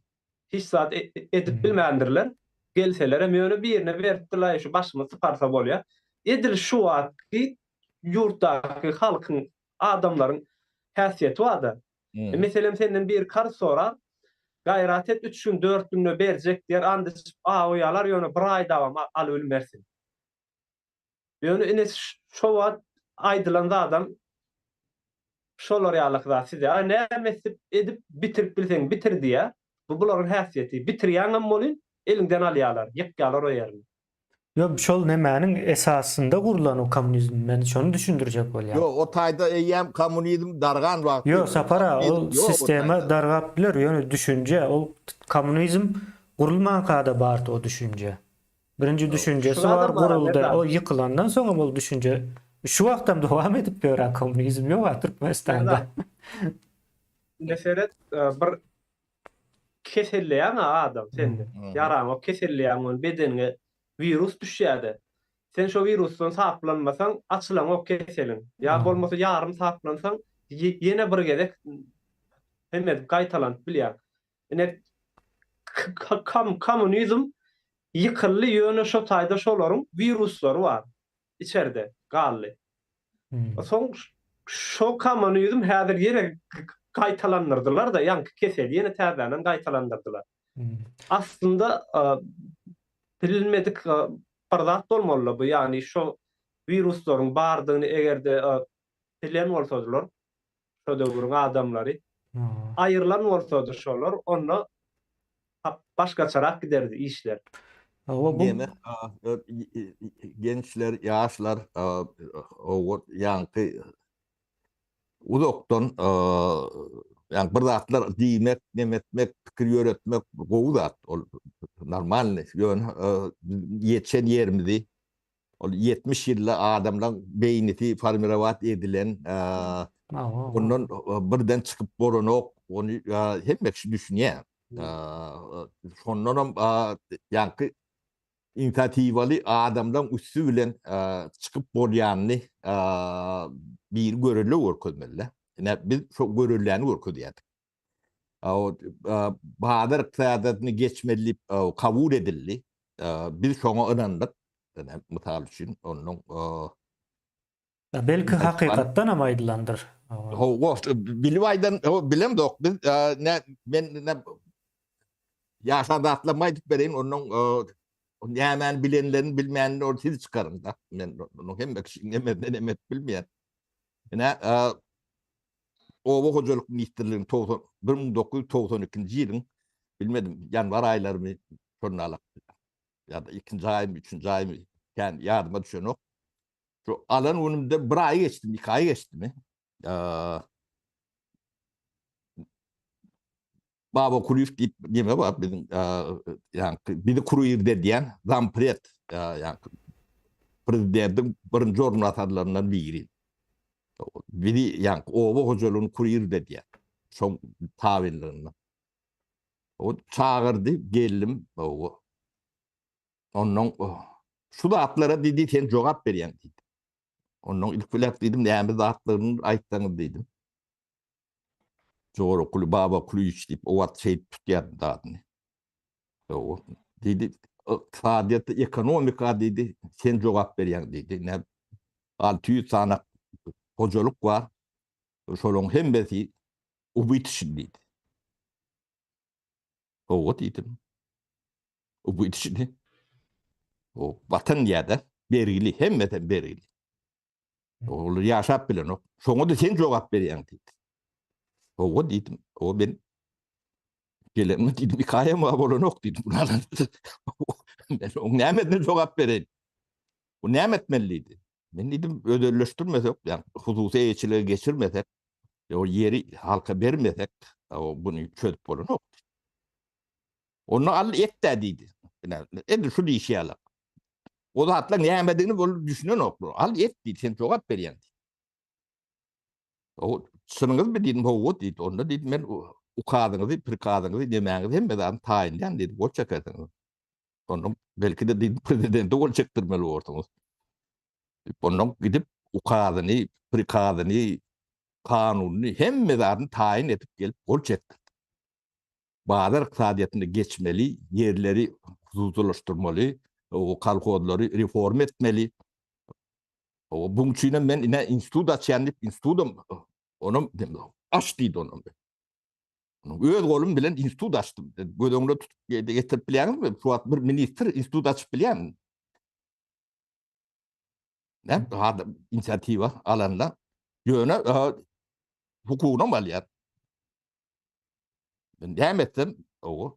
Speaker 3: hiç zat edip bilmändirler. Gelseler hem ýöne birine beripdiler şu başymy sıparsa bolýar. Edil şu wagtky ýurtdaky halkyň adamlaryň häsiýeti wada. Meselem senden bir kar sorar, gayrat et 3 gün 4 günne berjek diýer andy oýalar ýöne 1 aý dawam al ölmersin. Ýöne ine şo wagt aýdylan adam şolar ýalykda size näme edip bitirip bilseň bitir diýe. Bu bularyň häsiýeti bitirýän bolyn elinden alýarlar, ýekýarlar o ýerine.
Speaker 1: Yo, şol nemäniň esasında gurulan o kommunizm meni şonu düşündirjek bolýar.
Speaker 2: Yo, o taýda eýem kommunizm dargan wagt.
Speaker 1: Yo, sapara
Speaker 2: Yo,
Speaker 1: o
Speaker 2: o
Speaker 1: sisteme
Speaker 2: taýda.
Speaker 1: dargap biler, ýöne düşünje, o kommunizm gurulman kada bardy o düşünje. Birinji düşünjesi
Speaker 3: şurada
Speaker 1: var,
Speaker 3: bar,
Speaker 1: guruldy.
Speaker 3: nerede?
Speaker 1: O yıkılandan soňra bol düşünje şu wagtam dowam edip berýän kommunizm ýok Türkmenistanda.
Speaker 3: Neseret bir keselleýän adam sende. Yaram o keselleýän bedenine virus düşýärdi. Sen şo virusdan saplanmasaň açylan o keselin. Ya bolmasa yarım saplansaň ýene bir gezek hemen gaýtalan bilýär. Ine kommunizm ýykylly ýöne şo taýda şolaryň viruslary bar içeride gally. Soň şo kommunizm häzir ýene gaýtalandyrdylar da ýanky kesel ýene täzeden gaýtalandyrdylar. Aslında bilinmedik bir zat bolmaly bu. Yani şo viruslaryň bardygyny egerde bilen bolsadylar, şo döwürüň adamlary aýrylan bolsady şolar, onda başga çarak giderdi işler.
Speaker 1: O bu
Speaker 2: Deme, gençler, ýaşlar o yankı uzakdan yani bir zatlar diýmek, nemetmek, pikir ýöretmek gowy zat. Ol normal ýön ýetşen ýerimizi ol 70 ýylda adamlaryň beýniti formirawat edilen ondan birden çykyp boranok onu hemmek düşünýär. Şondan yankı inisiativaly adamdan üstü bilen çykyp bolýanny bir görülle görkezmeli. Ne biz çok görülläni görkezýärdik. O Bahadır iqtisadyny geçmeli kabul edildi. Biz şoňa inandyk. Misal üçin onuň
Speaker 1: belki hakykatdan ama aýdylandyr.
Speaker 2: bilip aýdan bilemdik. Biz men ýaşada atlamaýdyk bereň onuň nämen bilenlerin bilmeýänini ortaya çykaryn da. Men onu hemmek emet bilmeýän. Ine Owa hojalyk ministrliginiň 1992-nji ýylyň bilmedim ýanwar aýlarymy şonalak ýa-da 2-nji aýmy 3-nji aýmy ýani ýadyma düşenok. Şu alan önümde 1 aý geçdim, 2 aý geçdimi. Baba Kulüf diýip deme bar bizim ýani bizi kuruyur diýen zampret ýani prezidentin birinji ornatadlaryndan biri. Biri ýani owa hojalygyny kuruyur diýen. Şoň tawinlerinden. O çağırdı, geldim o. Onun şu da atlara dedi sen jogap berýän diýdi. Onun ilk bilap dedim näme zatlaryny aýtsaňyz dedim. Jogara Kulü Baba Kulü diýip o wagt şey tutýar dadyny. O dedi iqtisadiýat ekonomika dedi sen jogap berýän dedi. Ne 600 sanak hojalyk bar. Şolaryň hemmesi ubitişin diýdi. O diýdim. O bu işini o vatan ýerde bergili, hemmeten bergili. Olar ýaşap bilen o. Şoňa da sen jogap berýäň diýdi. O diýdim. O ben gelenme diýdim, hikaýem bolanok diýdim. Bunalar. Ben oň nämetine jogap bereň. Bu nämet melliydi. Ben diýdim ödülleşdirmesek, ýani hususy eýçiligi geçirmesek, o ýeri halka bermesek, o buny çözüp bolanok. Onu al etdi diýdi. Endi şu diýişýärler. O da hatla nämedigini bolup düşünen oklu. Al et diýdi, sen jogap berýän. O şunuňyz bir diýdim, o diýdi. Onda diýdim men ukadyňyzy, prikadyňyzy demäňiz hemmeden taýinlän diýdi. O çekadyňyz. Onu belki de diýdim prezidenti ol çekdirmeli ortaňyz. Ondan gidip ukadyny, prikadyny, kanuny hemmeden taýin etip gelip ol çekdi. Bazar iqtisadiýatyna geçmeli, yerleri hususlaşdyrmaly, o kolhozlary reform etmeli. O buň üçin men ine institut açýan diýip institutum onum aç diýdi onum. Öz golum bilen institut açdym. Gödöňde tutup getirip bilýärmi? Şu wagt bir minister institut açyp bilýärmi? Ne? Hada inisiatiwa alanlar ýöne hukugyna malýar. Ben devam ettim. O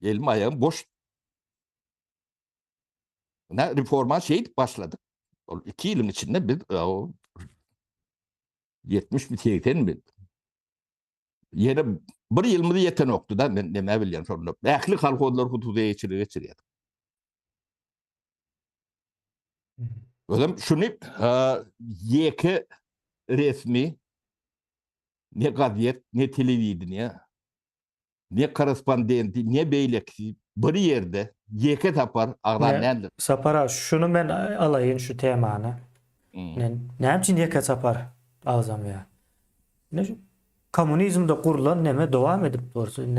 Speaker 2: elim ayağım boş. Ne reforma başladık. 2 yılın içinde biz 70 mi 80 mi? Yine bir yıl mı yeten oktu da ben ne bileyim sonra. Ähli kolhozlar hususy eýçiligi geçirýär. Özüm şunu ýeke resmi ne gaziýet, ne telewiziýa, ne korrespondenti, ne beýlekçi bir ýerde ýeke tapar agdan nädir?
Speaker 1: Sapara şunu men alayın şu temany. Näme üçin ýeke sapar agzam ýa? Komünizmde kurulan neme dowam edip dursun.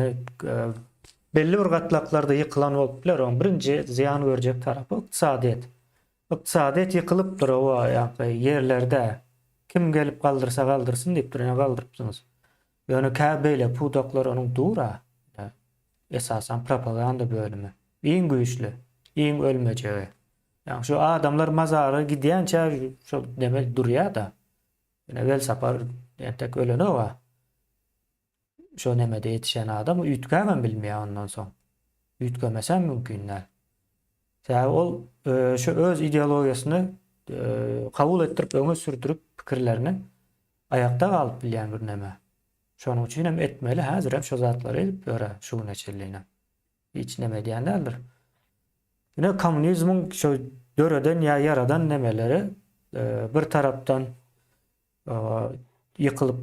Speaker 1: Belli bir gatlaklarda ýykylan boluplar, onun birinji ziýan görjek tarapy ykdysadyet. Ykdysadyet ýykylypdyr o ýerlerde. Kim gelip galdyrsa galdyrsyn diýip durýan galdyrypsyňyz. Ýöne käbeyle pudaklar onuň dura. Esasan propaganda bölümi. Iň güýçli, iň ölmejegi. Yani şu adamlar mazara gidýänçe şu demel durýar da. Ýene sapar entek ölene wa. Şu nemede yetişen adam ütkämen bilmeýär ondan soň. Ütkämesen mümkinler. Säbäbi ol şu öz ideologiýasyny kabul ettirip öňe sürdürüp pikirlerini ayakta galyp bilýän bir neme. Şonuň üçin hem etmeli, häzir hem şu zatlary edip böre şu neçelliğine. Hiç neme diýenlerdir. Ýene komünizmiň şu döreden ýa yaradan nemeleri bir tarapdan ýykylyp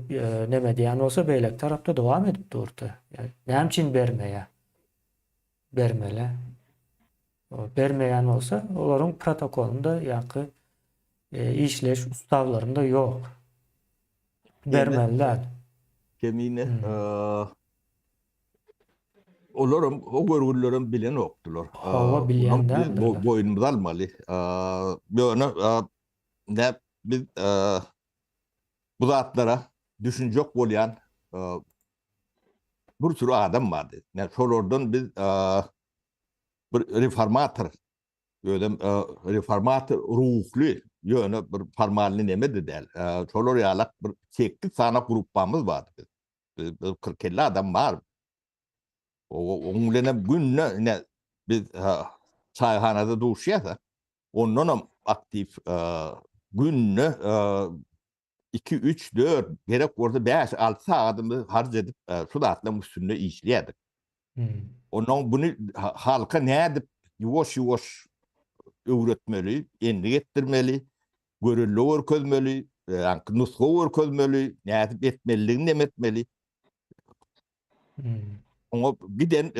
Speaker 1: neme diýen bolsa beýlek tarapda dowam edip durdy. Yani näme üçin bermeýär? Bermeli. Bermeýän bolsa olaryň protokolunda ýa-ki işleş ustavlarında ýok. Bermeliler.
Speaker 2: Kemine olaram o görgülerim bilen okdular.
Speaker 1: Hava bilýänler.
Speaker 2: Boynumda almaly. Ýöne ne biz bu zatlara düşünjek bolýan bir sürü adam bardy. Yani şolardan biz bir reformator reformator ruhly ýöne bir formalny neme dedel. Şolar ýalak bir 8 sana grupamız bardy. 40-50 adam var. Oňlene günne biz çayhanada duşýasa ondan aktif günne 2 3 4 gerek orada 5 6 saatymyzy harc edip şu zatlaryň üstünde işleýärdik. Ondan bunu halka nädip ýuwaş öwretmeli, enlik etdirmeli, görüllü görkezmeli, nusga görkezmeli, nädip etmeliligini demetmeli. Oňa giden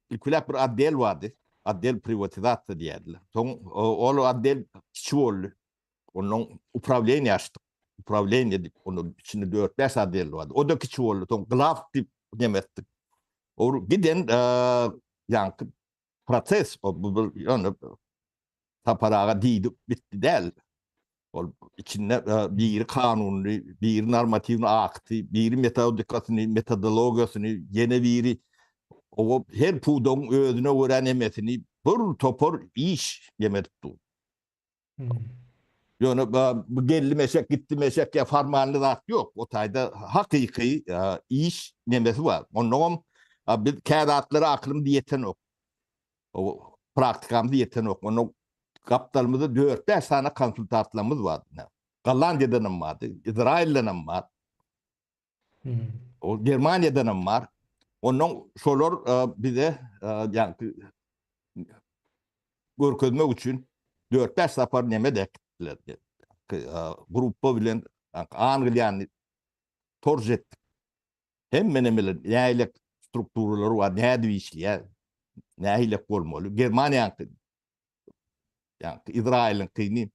Speaker 2: ilkulap bir addel bardy. Addel privatizatsiýa diýerler. Soň ol addel kiçi boldy. Onuň upravleniýa açdyk. Upravleniýa diýip onuň içinde 4-5 addel bardy. O da kiçi boldy. Soň glaf diýip demetdik. O giden ýanky proses bu ýöne taparaga diýdi bitdi däl. Ol içinde bir kanunly, bir normativni akty, bir metodikasyny, metodologiýasyny, ýene biri O her pudon özüne göre nemesini bir topor iş yemetip
Speaker 1: Hmm.
Speaker 2: Yani bu gelli meşek gitti meşek ya farmanlı zat yok. O tayda hakiki iş nemesi var. Onun biz kağıtları aklım diyeten yok. O praktikamda yeten yok. Onun kaptalımızda 4-5 tane konsultatlarımız var. Hollanda'dan vardı, İsrail'den var,
Speaker 1: Hmm.
Speaker 2: o Germanya'dan var. Onun şolar bize yani görkezmek için 4-5 sefer neme dektiler. Gruppa bilen Angliyan torz ettik. Hem menemeler neyle strukturları var, ne işliyor, neyle olmalı. Germanya'nın yani İsrail'in kıyını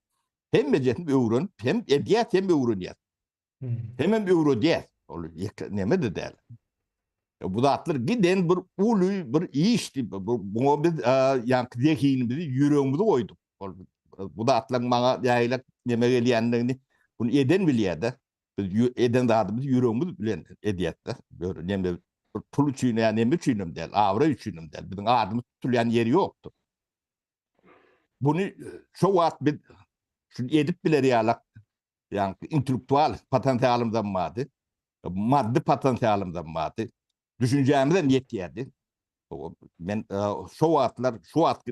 Speaker 2: hem mecetin öğren, hem ediyat hem öğreniyat.
Speaker 1: Hmm.
Speaker 2: Hem öğreniyat. Neme de der. Bu da atlar giden bir ulu bir işti. Bu biz yani zekiğimizi yüreğimizi koyduk. Bu da atlar bana yayla neme geliyenlerini bunu eden biliyordu. Biz eden dağıdığımız yüreğimiz bilen ediyatta. Böyle neme pul için yani neme için değil, avra için değil. Bizim adımız tutulayan yeri yoktu. Bunu şu vaat biz şunu edip bileri yalak. Yani intelektüel potansiyelimizden vardı. Maddi potansiyelimizden vardı. Düşüncemizden yetiydi. Ben şu vaatlar, şu vaat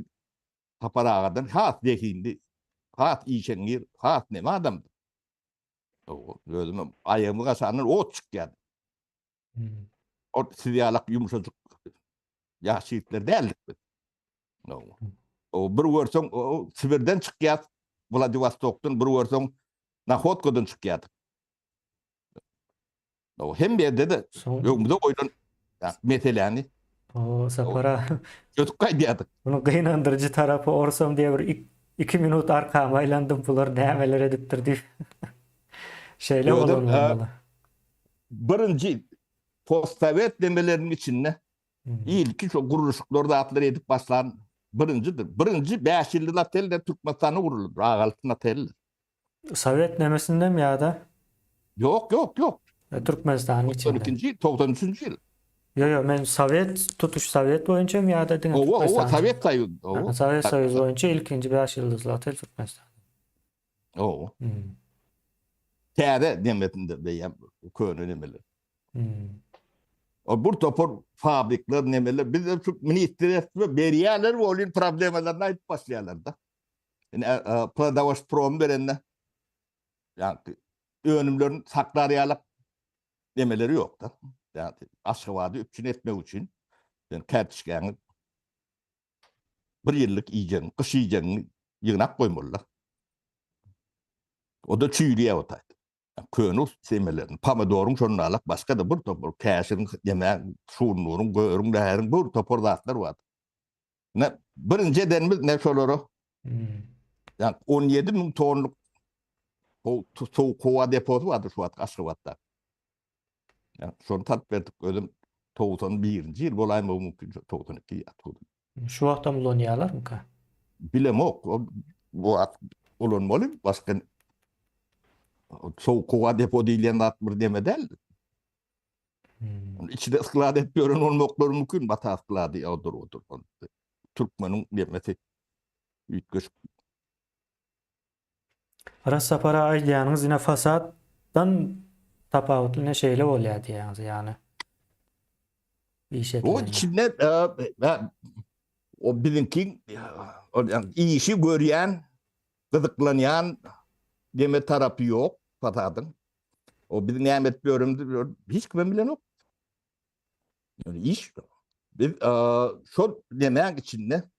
Speaker 2: taparağadan hat zekiydi. Hat işenir, hat ne adamdı. Gözüm ayağımı kasanır o çıkıyordu.
Speaker 1: Hmm.
Speaker 2: O sizyalak yumuşacık yaşayıklar değildik biz. O bir görsün o Sibir'den çıkıyordu. Vladivostok'tan bir görsün Nakhotko'dan çıkıyordu. O hem bir de yolumuza koydun meseleni.
Speaker 1: O Sapara
Speaker 2: Çocuk kaydıyorduk.
Speaker 1: bunun kıynandırıcı tarafı Orsam diye bir 2 minut arkama aylandım bular nemeler ediptir deyip şeyle
Speaker 2: Gördüm,
Speaker 1: olan olmalı.
Speaker 2: Birinci postsovet demelerinin içinde
Speaker 1: Hmm.
Speaker 2: ilki şu kuruluşluklarda atları edip başlayan birincidir. Birinci 5 yılda telde Türkmenistan'ı kurulur. Ağaltına telde.
Speaker 1: Sovet nemesinde mi ya da
Speaker 2: Yok.
Speaker 1: Türkmenistan'ın içinde?
Speaker 2: 93. yıl.
Speaker 1: Yo men Sovet boyunca mı ya da
Speaker 2: O
Speaker 1: Türkmenistan?
Speaker 2: Sovet sayıldı.
Speaker 1: Ha, Sovet Soyuz boyunca ilkinci 5 yıldızlı otel Türkmenistan.
Speaker 2: O.
Speaker 1: Hmm.
Speaker 2: Terde demetinde beyan köyünü nemeler.
Speaker 1: Hmm.
Speaker 2: O bu topor fabrikler nemeler. Biz de çok ministeriyeler ve beriyalar ve olun problemlerine ait başlayalar da. Yani Pradavaş prom verenler yani önümlerin saklayarak demeleri yok da. Yani Aşkavadi üçün etmek için yani kertişkanı bir yıllık yiyeceğini, kış yiyeceğini yığınak koymurlar. O da çüylüye otaydı. Köyünü sevmelerini. Pomidorun şonunu alak başka da bir topor. Keşirin, yemeğin, şunluğun, göğürün, leherin bir topor zatlar vardı. Ne, birinci edenimiz ne şoları?
Speaker 1: Hmm.
Speaker 2: Yani 17.000 tonluk soğuk kova deposu vardı şu an Aşkavad'da. Yani şunu tatp ettik. Özüm 91. yıl olayım o mümkün. 92 yıl.
Speaker 1: Şu vakta mı lonyalar mı ka?
Speaker 2: Bilem yok. Bu at olunmalı. Başka soğuk kova depo değilen atmır deme değil.
Speaker 1: Hmm.
Speaker 2: İçinde ıskıladı etmiyorum olmakları mümkün. Batı ıskıladı odur. Türkmen'in demesi. Ütgöş.
Speaker 1: Aras Sapara aylayanınız yine fasattan tapavutlu ne şeyle oluyor diyeniz yani. Bir
Speaker 2: O
Speaker 1: şekilde.
Speaker 2: içinde o bizimki yani iyi işi gören, gıdıklayan deme tarafı yok. Fatadın. O bir nimet bir örümdür. Hiç kime bilen yok. Yani iş. Biz şu demek içinde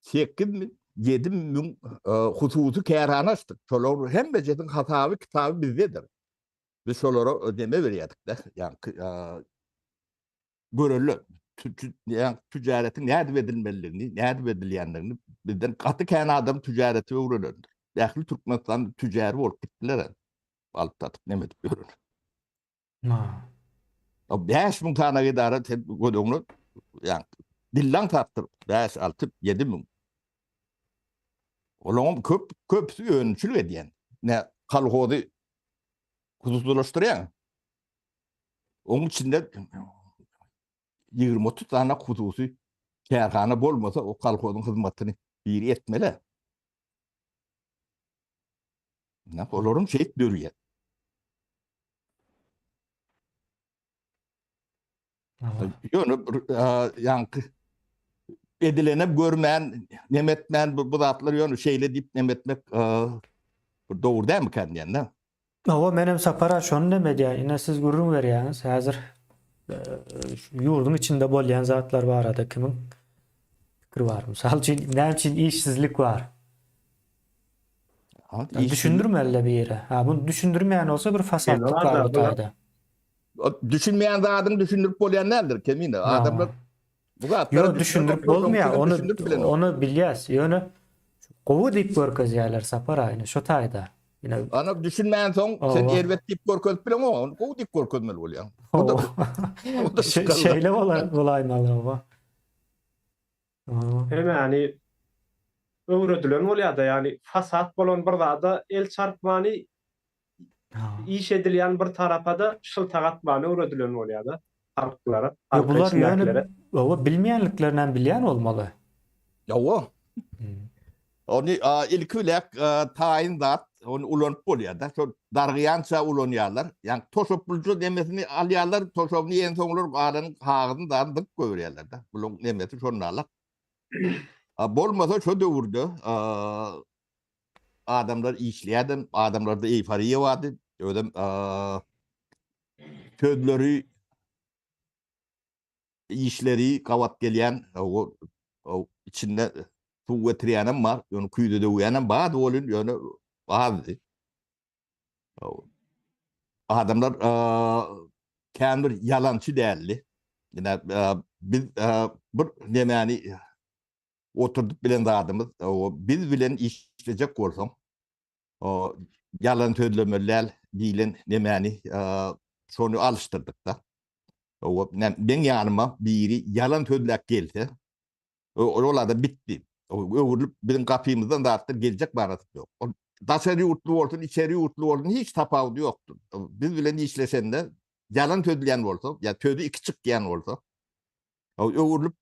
Speaker 2: 8 mi 7 mi hususi kerhane açtık. Şolar hem becetin hatavi kitabı bizdedir. Biz şolara ödeme veriyorduk da. Yani görülü. Yani ticaretin nerede edilmelerini, nerede edilyenlerini bizden katı kendi adam ticareti öğrenirdi. Dahil Türkmenistan tüccarı olup gittiler. Alıp tatıp nemedik görünür.
Speaker 1: Ha.
Speaker 2: O 5.000 tane idare kodunu yani dillan tattır. 5, 6, 7.000. Oğlum köpsü yönçülük ediyen. Ne kalhodu hususlaştıran. Onun içinde 20-30 tane hususi kärhana bolmasa o kolhozun hyzmatyny biri etmeli. Olaryň şeýit dörýär. Ýöne ýaňky edilenip görmän, nemetmän bu zatlar ýöne şeýle dip nemetmek dogry dämi kendine?
Speaker 1: Owa menem sapara şonu demedi ýa. Ine siz gurrun berýäňiz. Häzir ýurdun içinde bolýan zatlar barada kimin pikiri bar? Misal üçin näme üçin işsizlik bar? Düşündürmeli bir yere. Ha, bunu düşündürmeyen olsa bir fasatlık
Speaker 3: var
Speaker 1: var
Speaker 3: da,
Speaker 1: bu tayda.
Speaker 2: Düşünmeyen adam düşündürüp bolýan nädir kemin? Adamlar bu zatlar
Speaker 1: Yo düşündürüp bolmaýar. Onu bilýäs. Ýöne gowy diýip görkezýärler sapara ýene şu tayda. Ýene
Speaker 2: ana düşünmeyen soň sen erwet diýip görkezip bilen o, gowy diýip görkezmeli bolýan.
Speaker 1: şeyle bolaymaly o.
Speaker 3: Hem yani öwredilen bolýar-da, yani fasat bolan bir zada el çarpmany iş edilýän bir tarafa da şyltagatmany öwredilen bolýar-da. Halklara,
Speaker 1: Yo bular ýöne owa bilmeýänliklerinden bilýän bolmaly.
Speaker 2: Ýa-wa. Onu ilkülek taýin zat, onu ulanyp bolýar da. Şo dargyança ulanýarlar. Ýani toşopulcu demesini alýarlar, toşopny en soňlar aranyň hagyny dandyk görýärler da. Bulan nemesi şonlarla. Bolmasa şo döwürde adamlar işleýärdi, adamlarda eýfariýa bardy. Ödem sözleri işleri kawat gelýän o içinde su getirýänem bar, ýöne küýde döwýänem bar bolyn ýöne bardy. Adamlar kendir yalançy däldi. Ýene biz bir nemeni oturdup bilen adamız, biz bilen işlejek bolsaň, yalan sözlemeler diýilen nemeni şonu alıştırdık da. Ben ýanyma biri yalan sözlek gelse, olada bitti. Öwürlüp bizim kapymyzdan dartyp geljek barasy ýok. Daşary ýurtly bolsun, içeri ýurtly bolsun hiç tapawdy ýokdur. Biz bilen işlesende yalan sözleýän bolsa, ýa sözü iki çykýan bolsa, öwürlüp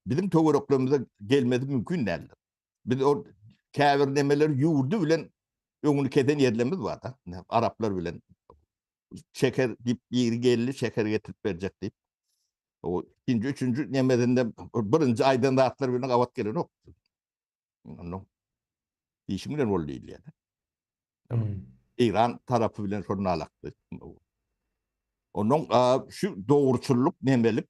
Speaker 2: bizim töwereklerimize gelmedi mümkün däl. Biz o käbir nemeler ýurdu bilen öňüni keten ýerlerimiz bar da. Araplar bilen şeker diýip biri geldi, şeker getirip berjek diýip. O ikinci, üçüncü nemedinde birinci aýdan da atlar bilen awat gelen ok. Onu işim bilen bol diýil ýa-da. İran tarapy bilen şonu alakdy. Onun şu dogruçulluk nemelik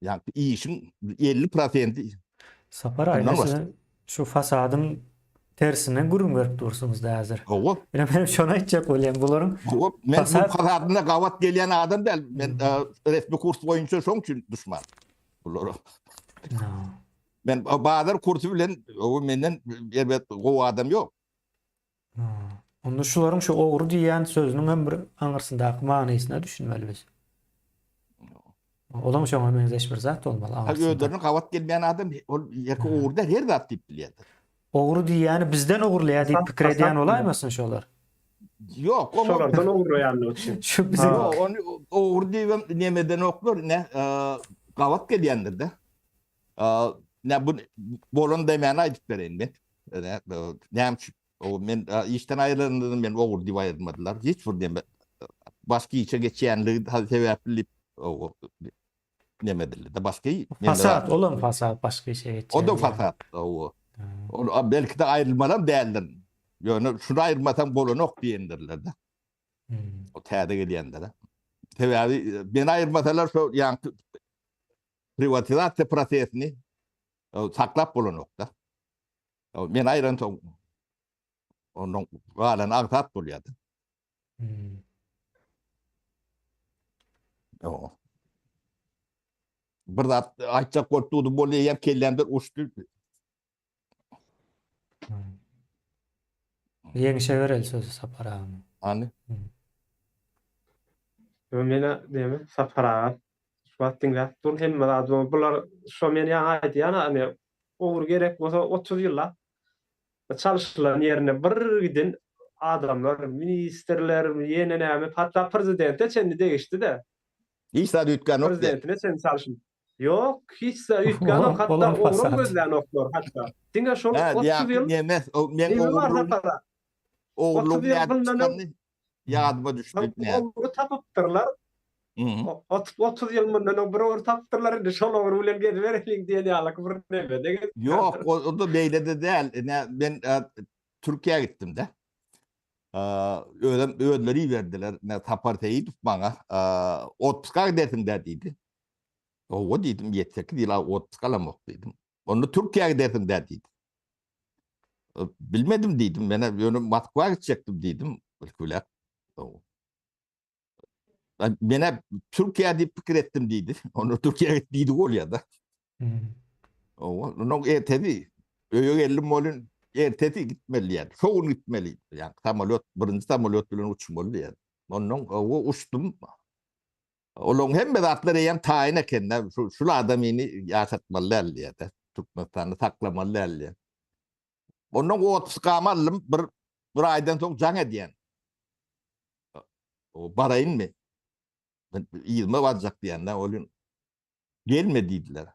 Speaker 2: ýani işin 50%
Speaker 1: Sapara aýlysy şu fasadın tersine gurrun berip dursunuz da häzir.
Speaker 2: Owa.
Speaker 1: Benim şona aýtjak bolýan bularyň
Speaker 2: Men bu fasadyna gawat gelýän adam däl. Men resmi kurs boýunça şoň üçin düşman. Bular. Men bazar kursu bilen o menden elbet gowy adam ýok.
Speaker 1: Onda şularyň şu ogry diýen sözüniň hem bir aňyrsyndaky manysyna düşünmelibiz. Olam şoňa benzeş bir zat bolmaly.
Speaker 2: Öýdürüň gawat gelmeýän adam ol ýaky ogry da her zat diýip bilýär.
Speaker 1: Ogry diýäni bizden ogurlaýar diýip pikir edýän olaýmasyn şolar?
Speaker 2: Ýok,
Speaker 3: şolardan ogurlaýanlyk üçin.
Speaker 1: Şu bizim
Speaker 2: onu ogry diýip nemeden oklar ne gawat gelýändir de. Ne bu bolan demäni aýdyp bereň men. Näme o men işten aýrylendym, men ogry diýip aýdylmadylar. Hiç bir deme başka işe geçýänligi sebäpli o nemediler de başka
Speaker 1: fasat olam fasat başka işe geçýär.
Speaker 2: O da fasat o. O belki de ayrılmadan däldir. Ýöne şunu aýrylmasam bolanok diýendirler de. O täze gelýändir. Sebäbi ben aýrylmasalar şu ýa privatizasiýa prosesini saklap bolanok da. Men aýran soň onun galan agtat bolýardy. O. Bir zat aýtjak bolýar bolýar kellendir uçdy.
Speaker 1: Yeňişe berel sözü sapara.
Speaker 2: Ani.
Speaker 3: Mene deme sapara. Şuwatdyň dur hemme adam bular şo men ýa aýdýan ogry gerek bolsa 30 ýylla çalışylan ýerine bir gidin adamlar, ministrler, ýene näme hatda prezidente çenli degişdi de.
Speaker 2: İsa düýtgen ok.
Speaker 3: Prezidentine sen çalışın. Yok, hiç de ütgän ok, hatta
Speaker 1: Olan
Speaker 3: oğrum
Speaker 1: fasat.
Speaker 3: gözlerini oklar hatta. Diňe şol
Speaker 2: Ha,
Speaker 3: 30 ýyl
Speaker 2: Nemes, men
Speaker 3: nime bar
Speaker 2: oğurluğun,
Speaker 3: hakada? 30
Speaker 2: oğurluğun
Speaker 3: ýyl
Speaker 2: ne
Speaker 3: bundan
Speaker 2: çıkanını yadıma düştü. Ne?
Speaker 3: oğru tapypdyrlar.
Speaker 2: Hı hı.
Speaker 3: 30 ýyl mundan bir oğru tapypdyrlar, indi şol oğru bilen gedi bereliň diýen ýalyk bir neme. Dege
Speaker 2: Yok, o da beylede değil. Ben Türkiye'ye gittim de. Ödleri verdiler. Ne taparteyi tutmana. 30'a dedim dediydi. O dedim yeter ki değil, 30'a lamak dedim. Onu Türkiye'ye dedim dediydi. Bilmedim dedim. Ben onu Moskva'ya gidecektim dedim. Böyle. Ben Türkiye'de fikir ettim dedi. Onu Türkiye'ye gittiydi ol ya da. Onun ertedi. Öyle 50 molun ertedi gitmeli yani. Çoğun gitmeli. Yani birinci samolyot bilen uçmalı yani. Onun uçtum. Onun hem de atları yan tayin eken şu adamını yaşatmalı ya da. Türkmenistan'ı saklamalı ya. Onun o tıskamalım bir aydan sonra can ediyen. O barayın mı? İyi mi varacak diyenler onun gelmediydiler.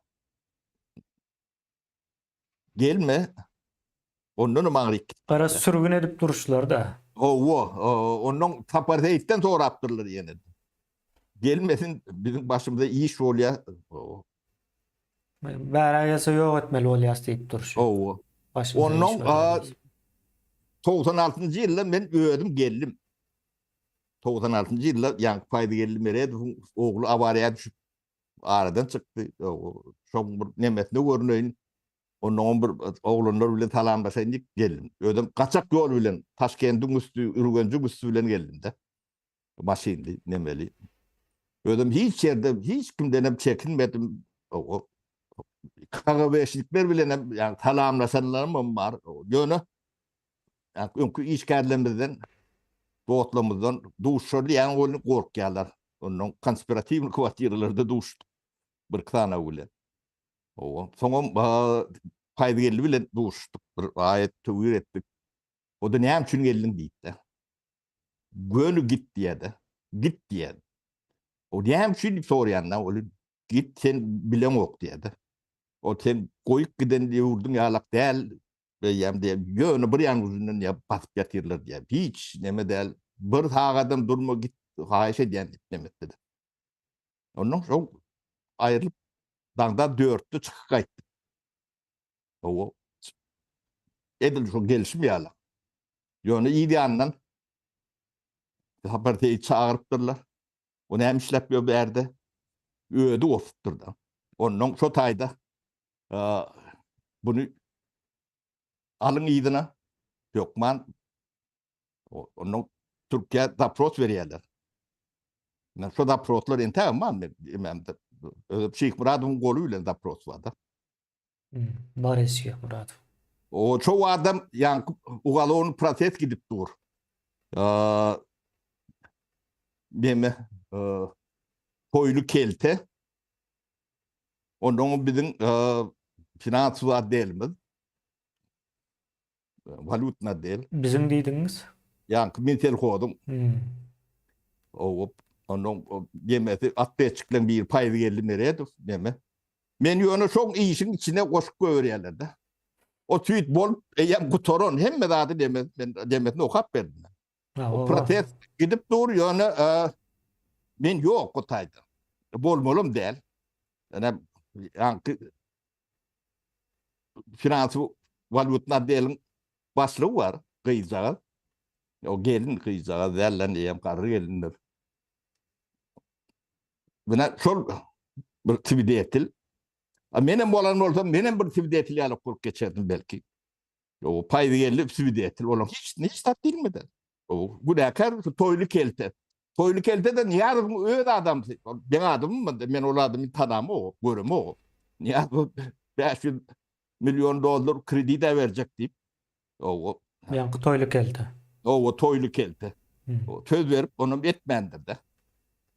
Speaker 2: Gelme. Onun mağrik.
Speaker 1: Gara sürgün edip duruşlar da.
Speaker 2: Onun taparteyitten sonra aptırlar yine. Gelmesin bizim başımıza iyi iş ol ya.
Speaker 1: Bära gelse ýok etmeli bolýas diýip duruşy. Başymyza iş
Speaker 2: Onun
Speaker 1: bolýar.
Speaker 2: 96. yılda ben öğredim geldim. 96. yılda yani payda geldim nereye oğlu avariya düşüp aradan çıktı. Çok bir nemesine görünüyor. Onun bir oğlanlar bile talanlaşaydık geldim. Ödüm kaçak yol bilen Taşkent'in üstü, Ürgencik üstü bilen geldim de. Maşindi, nemeli. Ödüm hiç yerde, hiç kimden hem çekinmedim. KGB'şlikler bile yani talanlaşanlarım var. Yönü, yani işgallerimizden, doğutlamızdan duşurdu yani onu korkuyorlar. Onun konspiratif kuvatiyerlerde duştu. Bir tane bile. Sonra payda geldi bile duştuk. Bir ayet tüvür ettik. O da ne için geldin deyip Gönü git diye de. Git diye. O ne için soruyanlar. Git sen bilen yok diye de. O sen koyup giden diye vurdun yalak değil. Yem diye. Gönü bir yan uzundan ya basıp yatırlar diye. Hiç neme değil. Bir sağadan durma git. Haişe diyen demek dedi. Ondan sonra ayrılıp dağda dörttü çıkıp kayıttı. O edil şu gelişim yalak. Yönü iyi diyandan haberteyi çağırıptırlar. Onu hem işlep bir yerde ödü ofutturdu. Onun şu tayda bunu alın iyidine yok man onun Türkiye dapros veriyorlar. Şu daproslar ente man Şeyh Murad'ın golüyle dapros vardı.
Speaker 1: Bar esýär Murat.
Speaker 2: O çoğu adam yani ugalığın proses gidip dur. Deme koylu kelte onun bizim finans var değil mi? Valutna değil.
Speaker 1: Bizim diýdiňiz?
Speaker 2: Yani mintel kodum. Onun yemesi attıya çıkılan bir payı geldi nereye deme. Men onu çok iyi işin içine koşup görüyorlar da. O tweet bol eyem kutoron hem mi daha demetini okap verdim. O protest gidip duruyor onu men yok o tayda. Bol molum değil. Yani finans valutna değilin başlığı var. Kıyızağı. O gelin kıyızağı derlen eyem karı gelinler. Buna şol bir tweet etil. Menem bolan olsa menem bir tweet etil yalıp kurup geçerdim belki. O payda gelip tweet etil. Olan hiç tat değil mi de? O günahkar toylu kelte. Toylu kelte de niye öyle adam? Ben adamım mı? Ben o adamı tanımı o. Görümü o. Niye 500 milyon dolar kredi de verecek deyip.
Speaker 1: Yani toylu kelte.
Speaker 2: O toylu kelte. Söz verip onu etmendir de.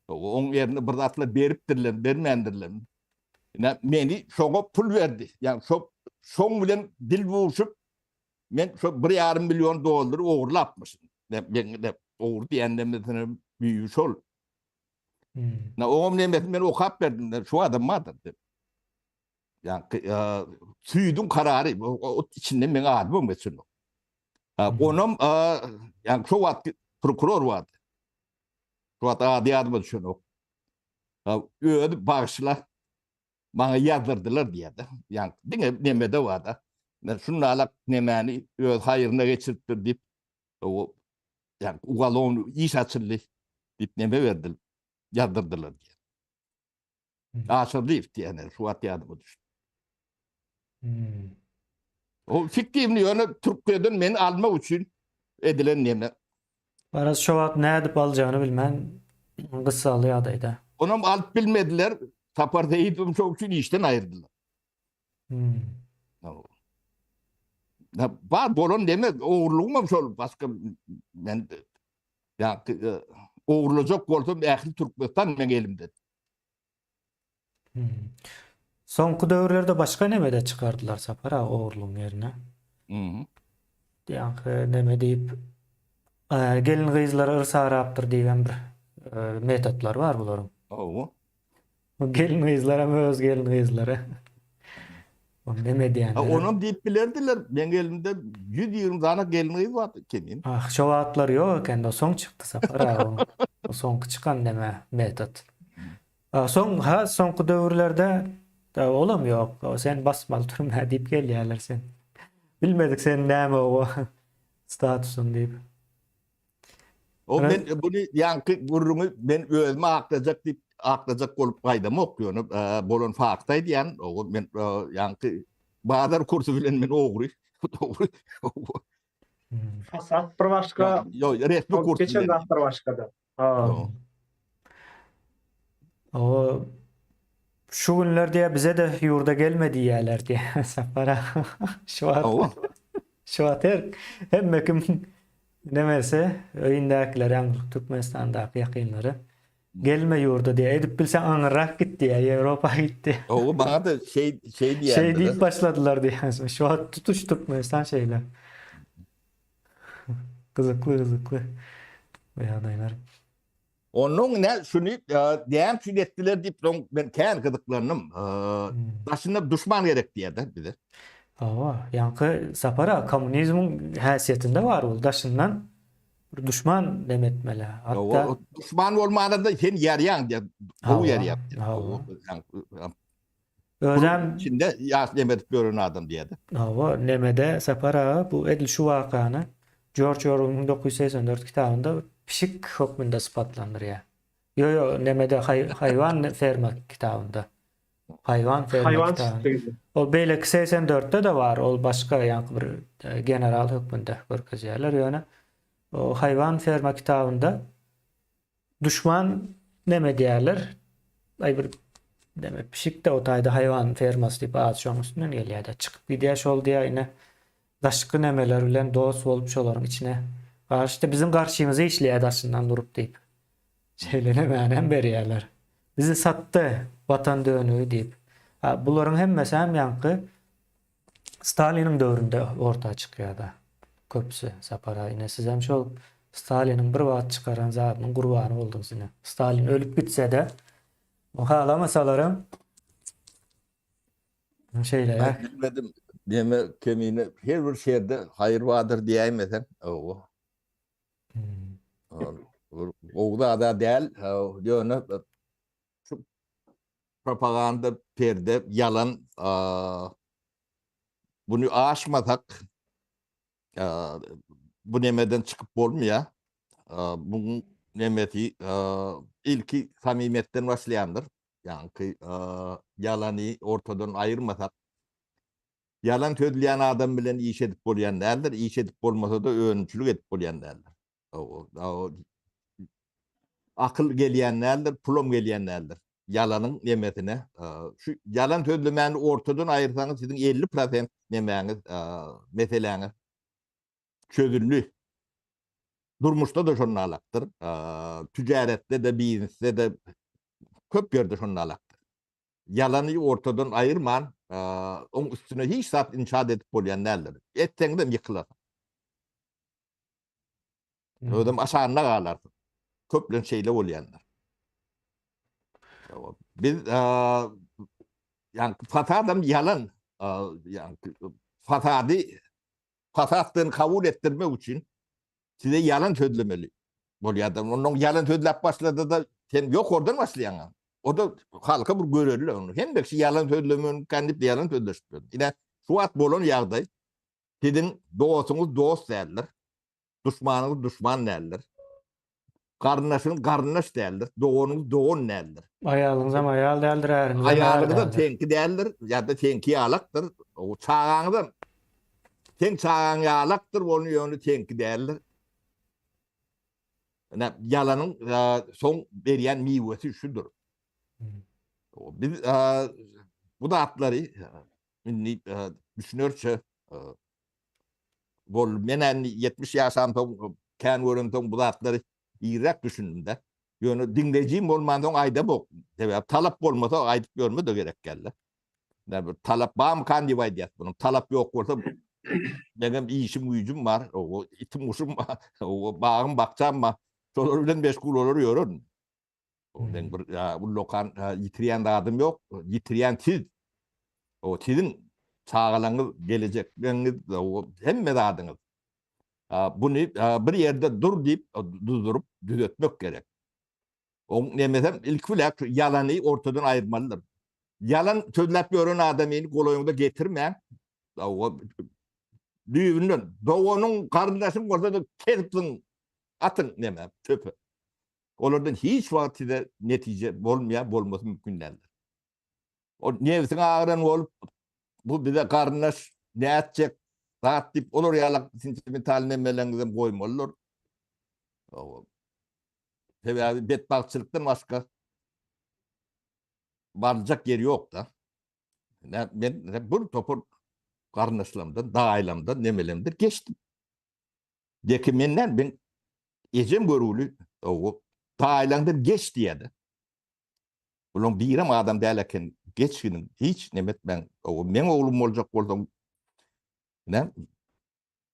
Speaker 2: Onun yerine bir atla beripdirler, bermendirler. Meni şoňa pul verdi. Yani şoň bilen dil buluşup men şu 1,5 milyon dolar oğurlapmışım. Ben oğur diýendemizin büyüğü şol. O men okap verdim. Şu adam madır. Yani süydün kararı o içinde men adım olmasın. Onun yani şu vakti prokuror vardı. Şu vakti adi adım düşün o. Öyle bağışla bana yazdırdılar diye de. Yani nemede vardı. Ben şununla alak nemeni hayırına geçirttir deyip o yani ugalonu iş açıldı deyip neme verdiler. Yazdırdılar diye. Aşırı iftiyane şu vakti adım düşün.
Speaker 1: Hmm.
Speaker 2: O fikrimli yönü Türkiye'den beni alma için edilen neme.
Speaker 1: Baraz şu wagt nädip alacağını bilmän gyssaly adayda.
Speaker 2: Onu alıp bilmediler. Saparda eğitim çok için işten ayırdılar.
Speaker 1: Hmm.
Speaker 2: Var bolon demek oğurluğum şol başka ben ya oğurlayacak bolsam ehli Türkmenistan men elimde.
Speaker 1: Hmm. Soňky döwürlerde başga nemede çıkardılar sapara oğurluğun yerine.
Speaker 2: Hı hı.
Speaker 1: Ýa-ni neme diýip gelin gyzlara ırsarapdyr diýen bir metodlar var bularyň.
Speaker 2: O.
Speaker 1: Gelin gyzlara öz gelin gyzlara. O neme diýenler.
Speaker 2: Onun deyip bilerdiler. Men elimde 120 tane gelmeyi vardı kemin.
Speaker 1: Ah, şu wagtlar ýok ekende, soň çykdy sapara o. O soňky çykan neme metod. Soňky döwürlerde da olam ýok. O sen basmaly turma diýip gelýärler sen. Bilmedik sen näme o statusun diýip.
Speaker 2: O
Speaker 1: Evet.
Speaker 2: ben bunu yankı gurrumu ben özüme aklayacak olup faydam yok diyor. Bolon faktaydı yani. O ben yankı bazar kursu bilen men oğru.
Speaker 1: Hmm.
Speaker 3: Fasat bir başga,
Speaker 2: Yo resmi kurs
Speaker 3: geçen
Speaker 2: bilen.
Speaker 3: zat bir başga-da. Ha.
Speaker 2: O.
Speaker 1: O şu günlerde bize de yurda gelmedi diýerler diye sapara. Şu
Speaker 2: O.
Speaker 1: wagt şu wagt hemme kim nemese öýündekiler ýa Türkmenistandaky ýakynlary gelme yurda diye edip bilsen aňyrak gitdi ya Ýewropa gitdi.
Speaker 2: O bana da şey
Speaker 1: Şey
Speaker 2: diyendi.
Speaker 1: deyip başladılar diye. Şu an tutuş Türkmenistan şeyler. Kızıklı. Beyanaylar.
Speaker 2: Onun ne şunu diyen ettiler deyip ben kendi gıdıklarım. Başında düşman gerek diye de bir de.
Speaker 1: Ava, yankı sapara komünizmin haysiyetinde var ol. Daşından bir düşman demetmeli. Hatta
Speaker 2: O düşman olmana da sen yarayan diye.
Speaker 1: Hava,
Speaker 2: O yarayan.
Speaker 1: hava.
Speaker 2: Bunun
Speaker 1: Özem
Speaker 2: içinde yaş demet görün adam diye de.
Speaker 1: hava nemede sapara bu edil şu vakana George Orwell'ın 1984 kitabında pişik hükmünde ispatlandırıyor. Yo nemede hayvan ferma kitabında. Hayvan ferma
Speaker 3: Hayvan
Speaker 1: kitabında.
Speaker 3: çiftliği.
Speaker 1: O beýle 84'te de var. Ol başga ýa bir general hükmünde bir yerler ýöne. O hayvan ferma kitabında düşman neme diýerler? Ay bir deme pişik de o taýda hayvan fermasy diýip az şoň üstünden gelýär. Çykyp gidýär şol diýä ine daşky nemeler bilen dost bolup şolaryň içine. İşte bizim karşımıza işleýär daşyndan durup diýip. Şeýlene mänem berýärler. Bizi satty vatan dönüğü diýip. Bularyň hemmesi hem ýankı Stalin'in döwründe ortaya çykýar da. Köpsü sapara ine siz hem şol Stalin'in bir wagt çykaran zadynyň gurbany boldyňyz ine. Stalin ölüp gitse-de o hala masalarym şeýle
Speaker 2: Ben bilmedim. Deme kemine her bir şerde hayır vardır diýmesen. O. O da değil. Ýöne propaganda perde yalan bunu aşmasak bu nemeden çıkıp bolmaýar. Bunun nemeti ilki samimiyetten başlayandır. Yani yalanı ortadan ayırmasak yalan söylüyen adam bilen iş edip bolýan däldir. İş edip bolmasa da öňçülük edip bolýan däldir. O akıl gelýän däldir, pulum gelýän däldir. Yalanyň nemetine şu yalan sözlemeni ortadan ayırsaňyz siziň 50% nemäňiz meseleňiz çözülýär. Durmuşda da şonu alakdyr. Tücaretde de, biznesde de köp ýerde şonu alakdyr. Yalany ortadan ayırman, onun üstüne hiç zat inşaat edip bolýan däldir. Etseň de ýykylar. Ödem aşağına galar. Köplen şeyle bolýanlar. Biz yani fasadam yalan. Yani fasattığını kabul ettirmek için size yalan söylemeli. Bolýar onun yalan sözläp başlady da sen yok oradan başlayan. O da halka bir görürler onu. Hem de ki yalan söylemenin kendi yalan sözleşmiyor. Yine şu at bolan ýagdaý sizin dostunuz dost derler. Düşmanınız düşman derler. Kardeşiniz kardeş derler. Doğunuz doğun derler.
Speaker 1: Ayalınıza ayal deldir, ärinize
Speaker 2: Ayağınız da
Speaker 1: deldir.
Speaker 2: tenki derler. Ya da tenki alaktır. O çağağınız ten çağağın alaktır. Onun yönü tenki derler. Yalanın son veriyen meyvesi şudur. Biz bu da atları düşünürçe menen 70 yaşam kan görüntüm bu da atları irak düşündüm de. Yönü dinleyeceğim olmadan ayda bok. Talap olmasa aydıp görme de gerek geldi. Talap bağım kan divide bunun. Talap yok olsa benim işim gücüm var. O itim uşum var. O bağım bakacağım mı? Çolurdan meşgul olur yorun. Ben bu lokan yitiriyen de adım yok. Yitiriyen siz. O sizin çağalanız gelecek. O hem adınız. Bunu bir yerde dur deyip durdurup düzeltmek gerek. O nemesem ilk filak yalanı ortadan ayırmalıdır. Yalan sözlep gören adamını kolayında getirmeyen o düğünün doğunun kardeşim ortada kestin atın neme çöpü. Onlardan hiç vaktide netice olması mümkün değildir. O nefsin ağrın olup bu bir de kardeş ne edecek rahat deyip olur yalak sentimental nemelerinize koymalıdır. Tabii bedbahtçılıktan başka varacak yeri yok da. Ben bu topur kardeşlerimden, dailemden, nemelemden geçtim. Dekimenden ben ecem görülü o dailemden geç diyedi. Ulan birim adam derlerken geçkinin hiç nemet ben men oğlum olacak oldum. Ne?